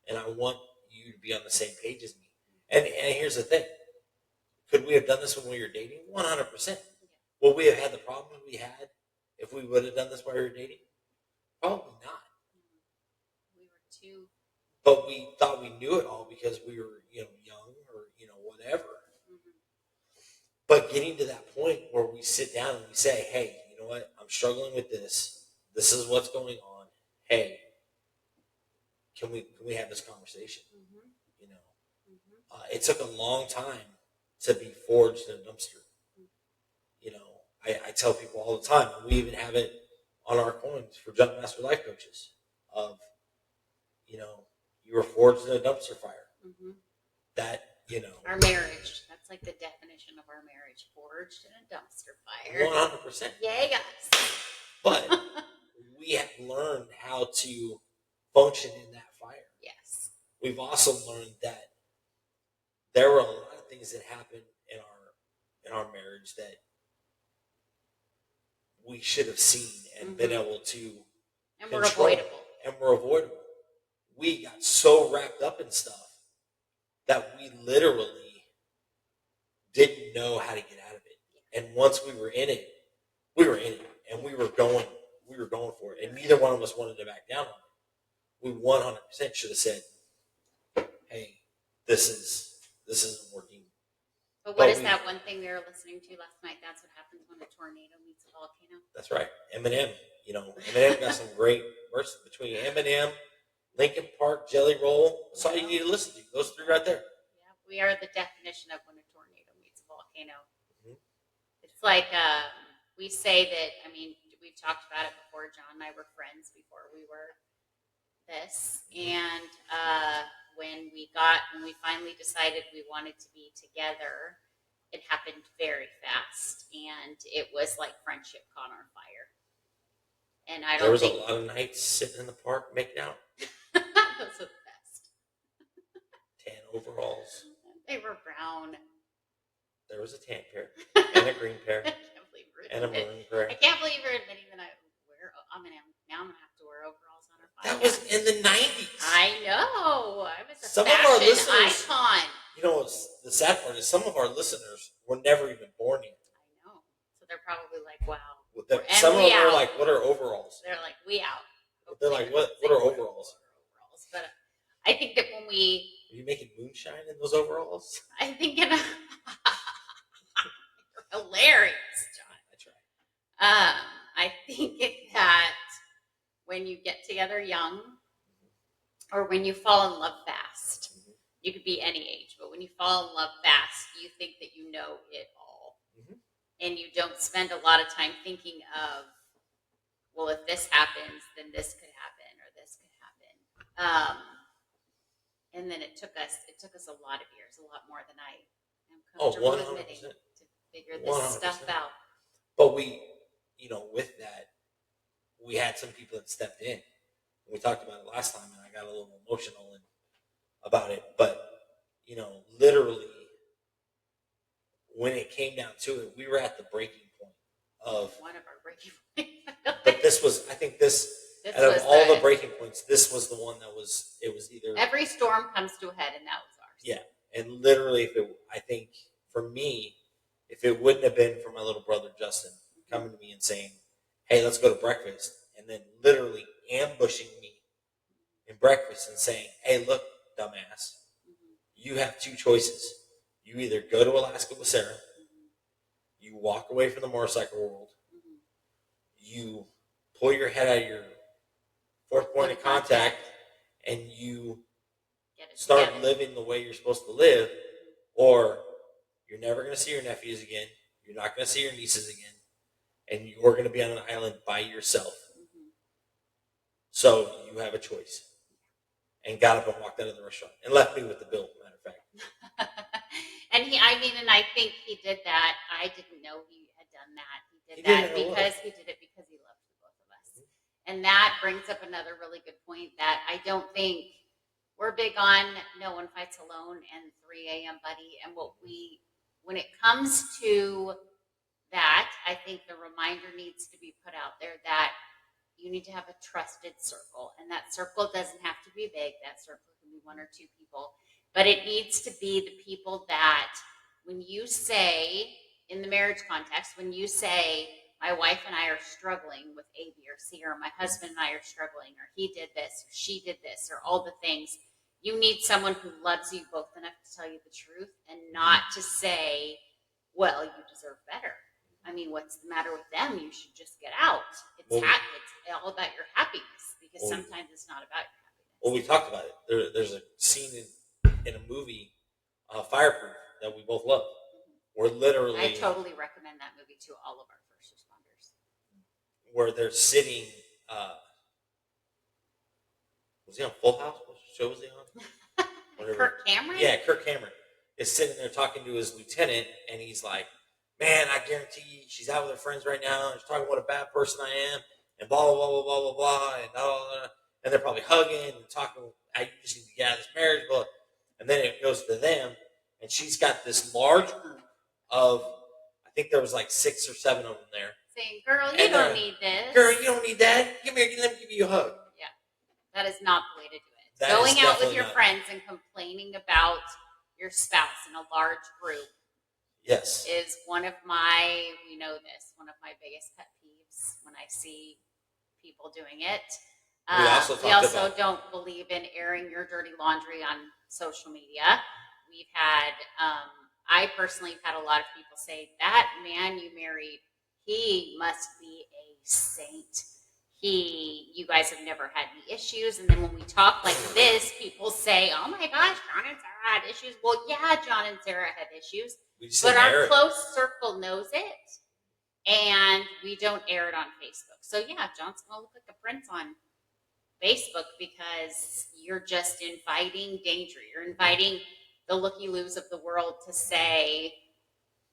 and I want you to be on the same page as me. And here's the thing: could we have done this when we were dating? 100%. Would we have had the problems we had if we would have done this while we were dating? Probably not. We were too. But we thought we knew it all because we were, young or, whatever. But getting to that point where we sit down and we say, hey, you know what? I'm struggling with this. This is what's going on. Hey, can we have this conversation? It took a long time to be forged in a dumpster. I tell people all the time, and we even have it on our coins for Jump Master Life Coaches of, you were forged in a dumpster fire. That, Our marriage. That's like the definition of our marriage. Forged in a dumpster fire. 100%. Yay, guys. But we have learned how to function in that fire. Yes. We've also learned that there were a lot of things that happened in our marriage that we should have seen and been able to and we're avoidable. And we're avoidable. we got so wrapped up in stuff that we literally didn't know how to get out of it. And once we were in it, and we were going for it. And neither one of us wanted to back down on it. We 100% should have said, "Hey, this isn't working." But what is that one thing we were listening to last night? That's what happens when a tornado meets a volcano. That's right. Eminem. Eminem got some great verses between Eminem, Linkin Park, Jelly Roll. That's all you need to listen to. Those three right there. Yeah, we are the definition of when a tornado meets a volcano. Mm-hmm. It's like we say that. I mean, we've talked about it before. John and I were friends before we were this, and when we finally decided we wanted to be together, it happened very fast, and it was like friendship caught on fire. And There was a lot of nights sitting in the park making out. Those are the best. Tan overalls. They were brown. There was a tan pair and a green pair and a maroon pair. I can't believe you're admitting that I'm gonna have to wear overalls on our podcast. That was in the 90s. I know. I was a Some of our fashion listeners, icon. The sad part is some of our listeners were never even born yet. I know. So they're probably like, wow. Some of them are like, what are overalls? They're like, we out. They're like, what are overalls? But I think that when we... Are you making moonshine in those overalls? I think you're hilarious, John. I try. I think that when you get together young, or when you fall in love fast, you could be any age, but when you fall in love fast, you think that you know it all. And you don't spend a lot of time thinking of, well, if this happens, then this could happen, or this could happen. And then it took us a lot of years, a lot more than I am comfortable admitting, to figure this 100%. stuff out. But we, with that, we had some people that stepped in. We talked about it last time, and I got a little emotional about it. But, literally, when it came down to it, we were at the breaking point of one of our breaking points. But this was, I think out of all the breaking points, this was the one that was, it was either... Every storm comes to a head, and that was ours. Yeah, and literally, I think, for me, if it wouldn't have been for my little brother, Justin, coming to me and saying, hey, let's go to breakfast, and then literally ambushing me in breakfast and saying, hey, look, dumbass, you have two choices. You either go to Alaska with Sarah, you walk away from the motorcycle world, you pull your head out of your fourth point of contact, and you start living the way you're supposed to live, or you're never going to see your nephews again, you're not going to see your nieces again, and you're going to be on an island by yourself. So you have a choice. And got up and walked out of the restaurant and left me with the bill, matter of fact. And I think he did that. I didn't know he had done that. He did that because he loved the both of us. And that brings up another really good point that I don't think we're big on no one fights alone and 3 a.m. buddy. And when it comes to that, I think the reminder needs to be put out there that you need to have a trusted circle. And that circle doesn't have to be big. That circle can be 1 or 2 people. But it needs to be the people that when you say, in the marriage context, when you say, my wife and I are struggling with A, B, or C, or my husband and I are struggling, or he did this, or she did this, or all the things, you need someone who loves you both enough to tell you the truth and not to say, well, you deserve better. I mean, what's the matter with them? You should just get out. It's all about your happiness, because sometimes it's not about your happiness. Well, we talked about it. There's a scene in a movie, Fireproof, that we both love. Where literally... I totally recommend that movie to all of our first responders. Where they're sitting... was he on Full House? What show was he on? Kirk Cameron? Yeah, Kirk Cameron is sitting there talking to his lieutenant, and he's like, man, I guarantee you she's out with her friends right now, and she's talking what a bad person I am, and blah, blah, blah, blah, blah, blah, and blah, blah, blah. And they're probably hugging and talking how you just need to get out of this marriage, blah. And then it goes to them, and she's got this large group of, I think there was like 6 or 7 of them there. Saying, girl, you don't need this. Girl, you don't need that. Come here, let me give you a hug. Yeah, that is not the way to do it. That Going is out with definitely your not. friends and complaining about your spouse in a large group Yes. is one of my, we know this, one of my biggest pet peeves when I see people doing it. We also We talked also about. don't believe in airing your dirty laundry on social media. We've had, I personally have had a lot of people say, that man you married, he must be a saint. You guys have never had any issues. And then when we talk like this, people say, oh my gosh, John and Sarah had issues. Well, yeah, John and Sarah had issues, We just but didn't our air it. close circle knows it, and we don't air it on Facebook. So yeah, John's gonna look like a prince on Facebook because you're just inviting danger. You're inviting the looky-loos of the world to say,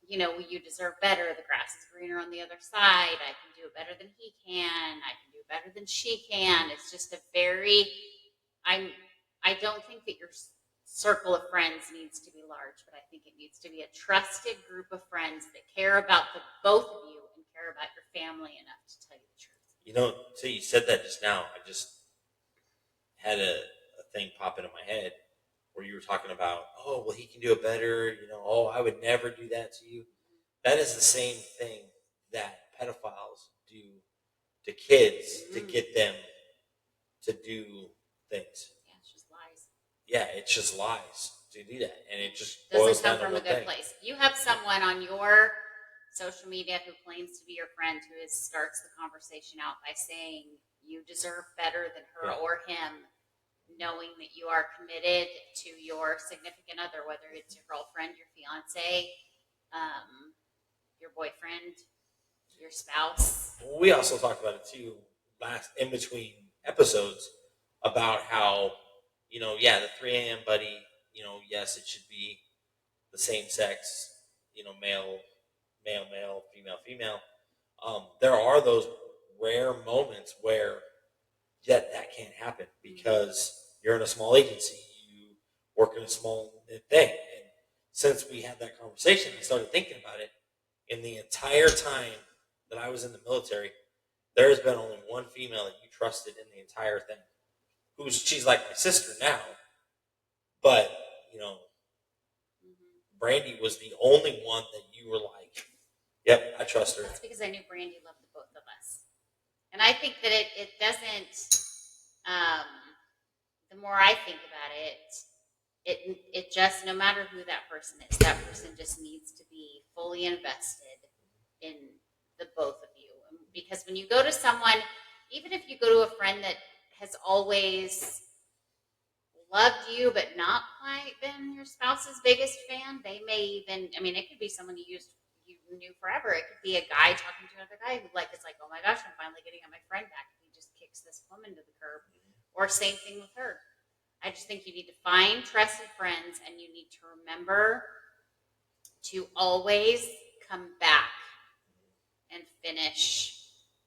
you deserve better. The grass is greener on the other side. I can do it better than he can. I can do it better than she can. It's just I don't think that your circle of friends needs to be large, but I think it needs to be a trusted group of friends that care about the both of you and care about your family enough to tell you the truth. So you said that just now. I just had a thing pop into my head where you were talking about, oh, well, he can do it better. Oh, I would never do that to you. That is the same thing that pedophiles do to kids to get them to do things. Yeah, it's just lies. Yeah, it's just lies to do that, and it just Doesn't boils come down from to a one good thing. place. You have someone on your social media who claims to be your friend who starts the conversation out by saying you deserve better than her or him, knowing that you are committed to your significant other, whether it's your girlfriend, your fiance, your boyfriend, your spouse. We also talked about it too in between episodes about how the 3 a.m. buddy. Yes, it should be the same sex. Male, male, male, female, female. There are those rare moments where that can't happen because you're in a small agency. You work in a small thing. And since we had that conversation, I started thinking about it. In the entire time that I was in the military, there has been only one female that you trusted in the entire thing. She's like my sister now, but Brandy was the only one that you were like, yep, I trust her. That's because I knew Brandy loved the both of us. And I think that it doesn't, the more I think about it just, no matter who that person is, that person just needs to be fully invested in the both of you. Because when you go to someone, even if you go to a friend that has always loved you but not quite been your spouse's biggest fan, they may even, it could be someone you knew forever. It could be a guy talking to another guy who is like, oh my gosh, I'm finally getting my friend back. He just kicks this woman to the curb. Or same thing with her. I just think you need to find trusted friends, and you need to remember to always come back and finish.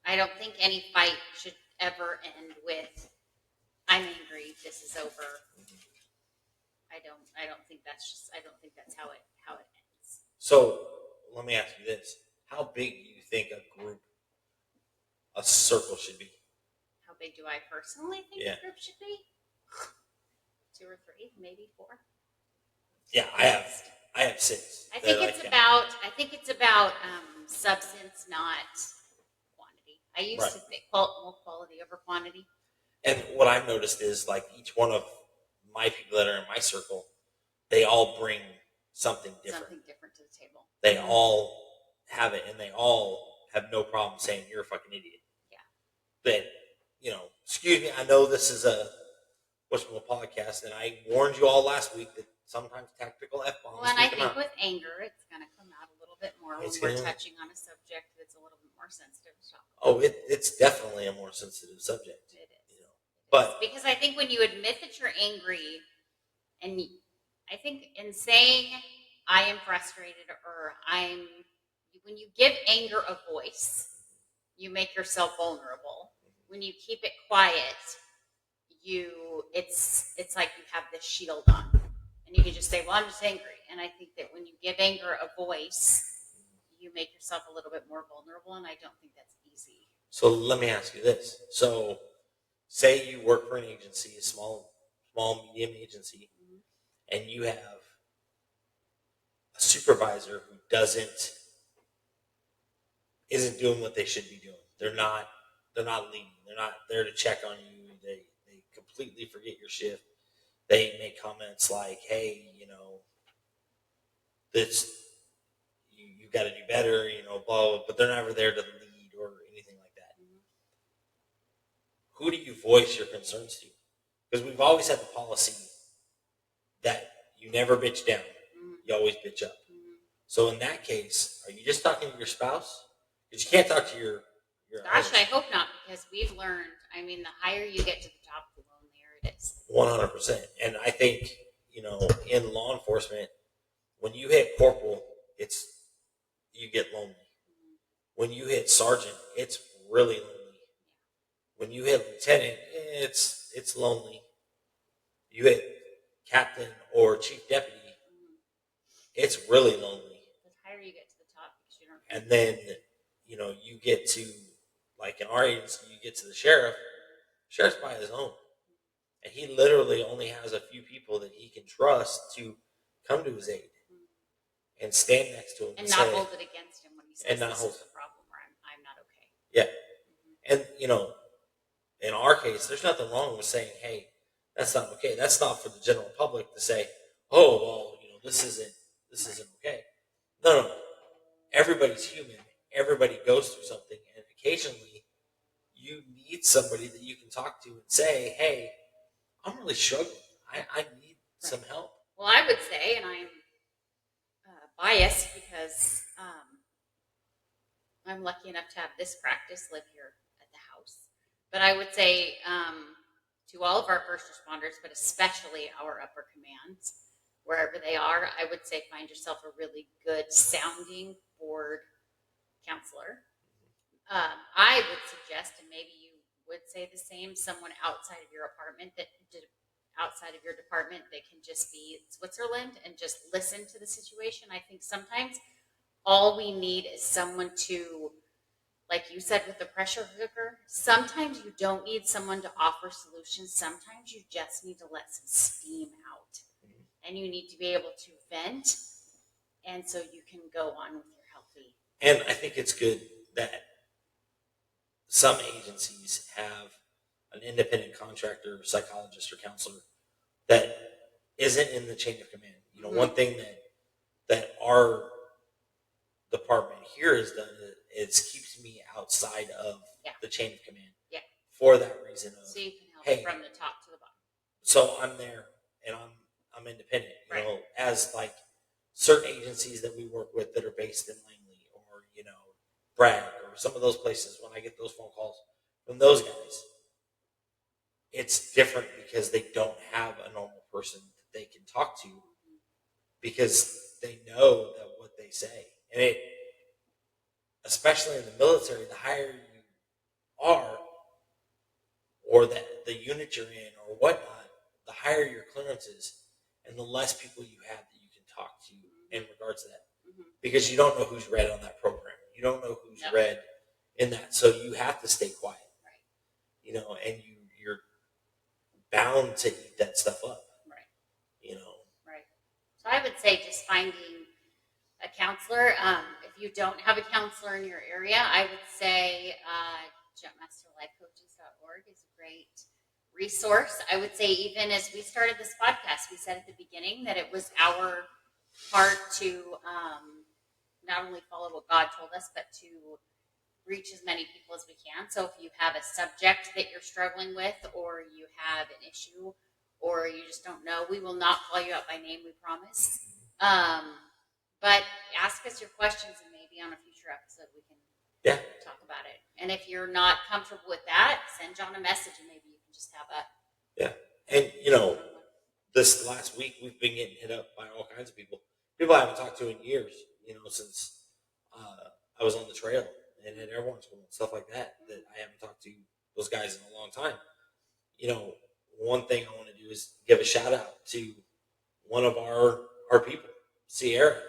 I don't think any fight should ever end with, I'm angry, this is over. I don't think that's how it ends. So let me ask you this. How big do you think a circle should be? How big do I personally think a group should be? 2 or 3, maybe 4. Yeah, I have 6. I think it's about substance, not quantity. I used to think quality over quantity. And what I've noticed is like each one of my people that are in my circle, they all bring something different. Something different to the table. They all have it, and they all have no problem saying you're a fucking idiot. Yeah. But excuse me, I know this is a podcast, and I warned you all last week that sometimes tactical F-bombs. Well, and I think with anger, it's going to come out a little bit more when we're touching on a subject that's a little bit more sensitive to talk about. Oh, it's definitely a more sensitive subject. It is. But because I think when you admit that you're angry, and I think in saying I am frustrated or when you give anger a voice, you make yourself vulnerable. When you keep it quiet, it's like you have this shield on, and you can just say, well, I'm just angry. And I think that when you give anger a voice, you make yourself a little bit more vulnerable, and I don't think that's easy. So let me ask you this. So say you work for an agency, a small small, medium agency, Mhm. and you have a supervisor who isn't doing what they should be doing. They're not leading. They're not there to check on you. They completely forget your shift. They make comments like, "Hey, this you got to do better," blah, blah, but they're never there to lead or anything like that. Mhm. Who do you voice your concerns to? Because we've always had the policy that you never bitch down. Mhm. You always bitch up. Mhm. So in that case, are you just talking to your spouse? Because you can't talk to your Gosh, I others. hope not, because we've learned. I mean, the higher you get to the top, the lonelier it is. 100%. And I think, in law enforcement, when you hit corporal, you get lonely. Mhm. When you hit sergeant, it's really lonely. When you hit lieutenant, it's lonely. You hit captain or chief deputy, Mhm. it's really lonely. The higher you get to the top, because you don't. And then, you get to, like in our agency, you get to the sheriff. Sheriff's by his own. And he literally only has a few people that he can trust to come to his aid Mhm. and stand next to him And and not say, hold it against him when he says and not this hold is the problem, or I'm not okay. yeah. Mhm. And, in our case, there's nothing wrong with saying, hey, that's not okay. That's not for the general public to say, oh, well, this isn't okay. No, no. Everybody's human. Everybody goes through something. And occasionally you need somebody that you can talk to and say, hey, I'm really struggling. I need some help. Well, I would say, and I'm biased because I'm lucky enough to have this practice live here at the house. But I would say to all of our first responders, but especially our upper commands, wherever they are, I would say find yourself a really good sounding board counselor. I would suggest, and maybe you would say the same, someone outside of your outside of your department that can just be Switzerland and just listen to the situation. I think sometimes all we need is someone to, like you said with the pressure cooker, sometimes you don't need someone to offer solutions. Sometimes you just need to let some steam out. And you need to be able to vent, and so you can go on with your healthy. And I think it's good that some agencies have an independent contractor, psychologist, or counselor that isn't in the chain of command. One thing that our department here has done is keeps me outside of the chain of command. Yeah. For that reason of, so you can help hey, from the top to the bottom. So I'm there and I'm independent. Right. As like certain agencies that we work with that are based in Langley or Bragg or some of those places, when I get those phone calls from those guys, it's different because they don't have a normal person that they can talk to because they know that what they say. And especially in the military, the higher you are or the unit you're in or whatnot, the higher your clearance is and the less people you have that you can talk to in regards to that. Because you don't know who's read on that program. You don't know who's read in that. So you have to stay quiet. Right. And you're bound to eat that stuff up. Right. Right. So I would say just finding a counselor. If you don't have a counselor in your area, I would say jumpmasterlifecoaches.org is a great resource. I would say even as we started this podcast, we said at the beginning that it was our part to not only follow what God told us, but to reach as many people as we can. So if you have a subject that you're struggling with, or you have an issue, or you just don't know, we will not call you out by name, we promise. But ask us your questions, and maybe on a future episode we can talk about it. And if you're not comfortable with that, send John a message, and maybe you can just have a And this last week we've been getting hit up by all kinds of people I haven't talked to in years. Since I was on the trail and at airborne school and stuff like that I haven't talked to those guys in a long time. One thing I want to do is give a shout out to one of our people. Sierra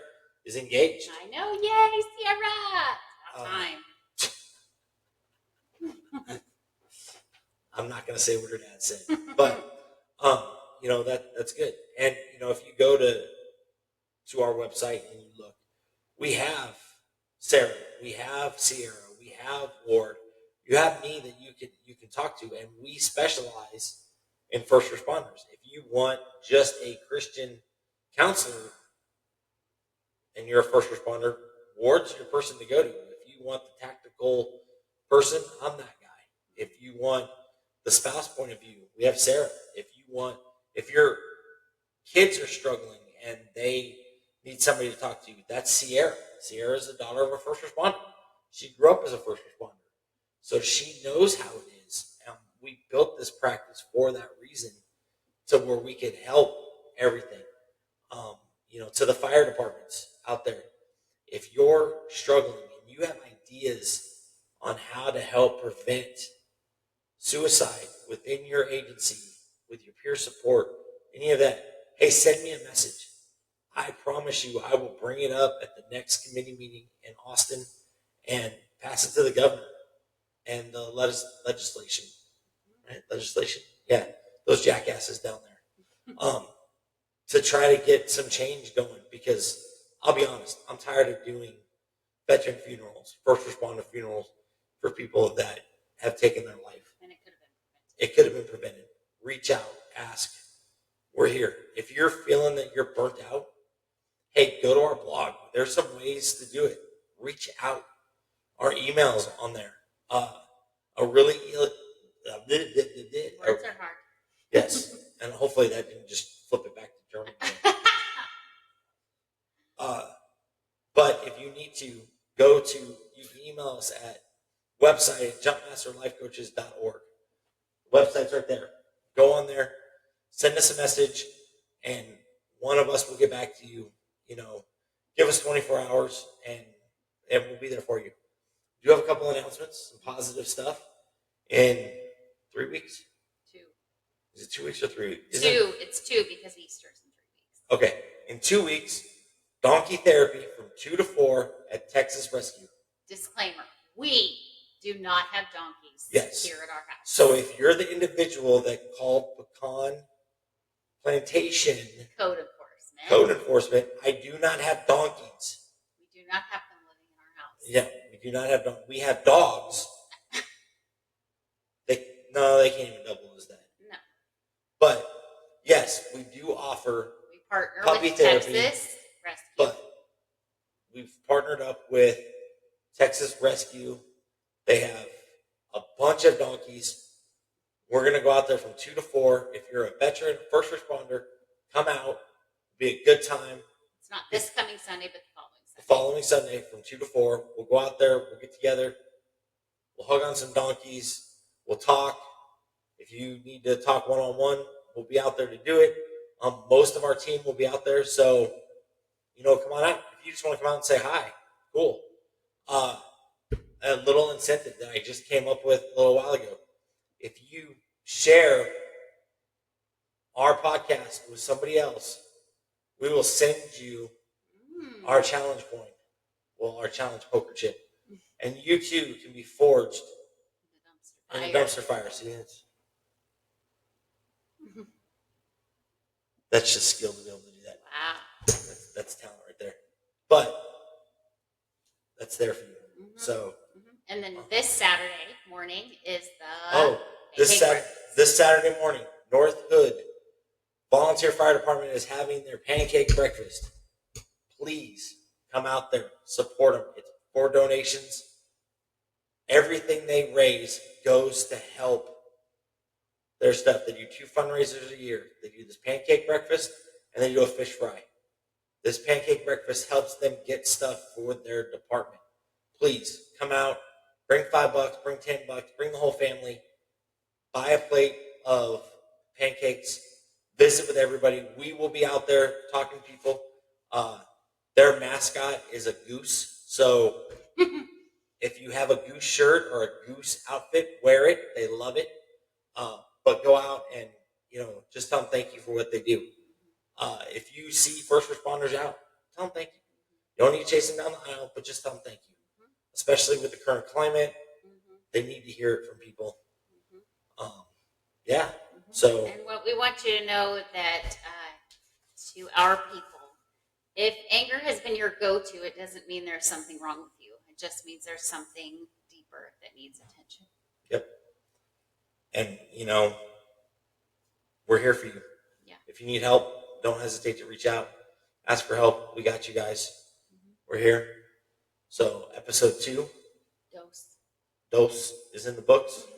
is engaged. I know, yay, Sierra! About time. I'm not going to say what her dad said, but that's good. And if you go to our website and you look, we have Sarah, we have Sierra, we have Ward, you have me that you can talk to, and we specialize in first responders. If you want just a Christian counselor and you're a first responder, Ward's your person to go to. If you want the tactical person, I'm that guy. If you want the spouse point of view, we have Sarah. If your kids are struggling and they need somebody to talk to, that's Sierra. Sierra is the daughter of a first responder. She grew up as a first responder, so she knows how it is. And we built this practice for that reason, to where we could help everything. To the fire departments out there, if you're struggling and you have ideas on how to help prevent suicide within your agency, with your peer support, any of that, hey, send me a message. I promise you I will bring it up at the next committee meeting in Austin and pass it to the governor and the legislation. Right? Legislation? Yeah, those jackasses down there. To try to get some change going, because I'll be honest, I'm tired of doing veteran funerals, first responder funerals for people that have taken their life. And it could have been prevented. It could have been prevented. Reach out, ask. We're here. If you're feeling that you're burnt out, hey, go to our blog. There's some ways to do it. Reach out. Our email's on there. Words are hard. Yes, and hopefully that didn't just flip it back to German. But if you need to, you can email us at website at jumpmasterlifecoaches.org. The website's right there. Go on there, send us a message, and one of us will get back to you. Give us 24 hours, and we'll be there for you. Do have a couple announcements, some positive stuff. In 3 weeks? 2. Is it 2 weeks or 3 weeks? It's 2 because Easter's in 3 weeks. Okay. In 2 weeks, donkey therapy from 2 to 4 at Texas Rescue. Disclaimer, we do not have donkeys here at our house. So if you're the individual that called Pecan Plantation Code enforcement, I do not have donkeys. We do not have them living in our house. Yeah, we do not have donkeys. We have dogs. They can't even double as that. No. But yes, we do offer We partner puppy with therapy, Texas Rescue. but we've partnered up with Texas Rescue. They have a bunch of donkeys. We're going to go out there from 2 to 4. If you're a veteran, first responder, come out. It'll be a good time. It's not this coming Sunday, but The following Sunday from 2 to 4. We'll go out there. We'll get together. We'll hug on some donkeys. We'll talk. If you need to talk one-on-one, we'll be out there to do it. Most of our team will be out there. So, come on out. If you just want to come out and say hi, cool. A little incentive that I just came up with a little while ago. If you share our podcast with somebody else, we will send you our challenge coin. Well, our challenge poker chip. And you too can be forged in a dumpster fire. See, that's just skill to be able to do that. Wow. That's talent right there. But that's there for you. So. And then this Saturday morning is the this Saturday morning, North Hood Volunteer Fire Department is having their pancake breakfast. Please come out there, support them. It's for donations. Everything they raise goes to help their stuff. They do 2 fundraisers a year. They do this pancake breakfast, and they do a fish fry. This pancake breakfast helps them get stuff for their department. Please come out, bring $5, bring $10, bring the whole family, buy a plate of pancakes, visit with everybody. We will be out there talking to people. Their mascot is a goose, so if you have a goose shirt or a goose outfit, wear it. They love it. But go out and just tell them thank you for what they do. If you see first responders out, tell them thank you. You don't need to chase them down the aisle, but just tell them thank you. Especially with the current climate, they need to hear it from people. So. And what we want you to know that to our people, if anger has been your go-to, it doesn't mean there's something wrong with you. It just means there's something deeper that needs attention. Yep. And, we're here for you. Yeah. If you need help, don't hesitate to reach out. Ask for help. We got you guys. Mm-hmm. We're here. So episode 2, Dose is in the books.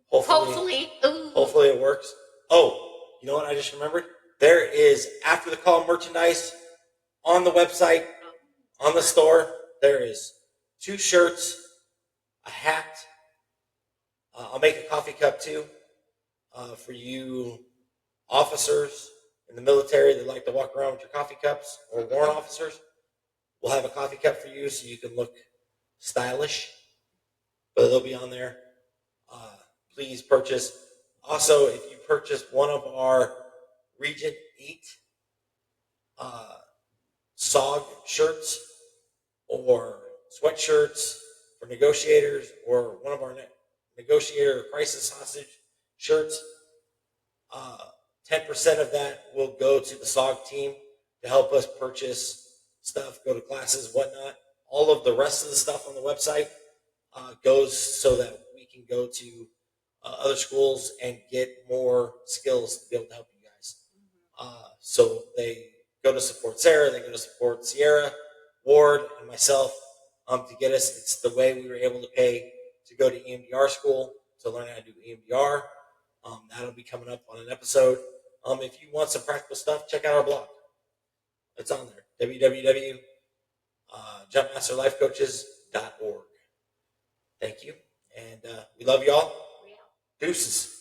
Hopefully. Hopefully it works. Oh, you know what I just remembered? There is after the call merchandise on the website, on the store. There is 2 shirts, a hat. I'll make a coffee cup too for you officers in the military that like to walk around with your coffee cups, or warrant officers. We'll have a coffee cup for you so you can look stylish, but they'll be on there. Please purchase. Also, if you purchase one of our Region 8 SOG shirts or sweatshirts for negotiators, or one of our negotiator crisis hostage shirts, 10% of that will go to the SOG team to help us purchase stuff, go to classes, whatnot. All of the rest of the stuff on the website goes so that we can go to other schools and get more skills to be able to help you guys. So they go to support Sarah, they go to support Sierra, Ward, and myself to get us. It's the way we were able to pay to go to EMDR school to learn how to do EMDR. That'll be coming up on an episode. If you want some practical stuff, check out our blog. It's on there, www.jumpmasterlifecoaches.org. Thank you, and we love y'all. Deuces.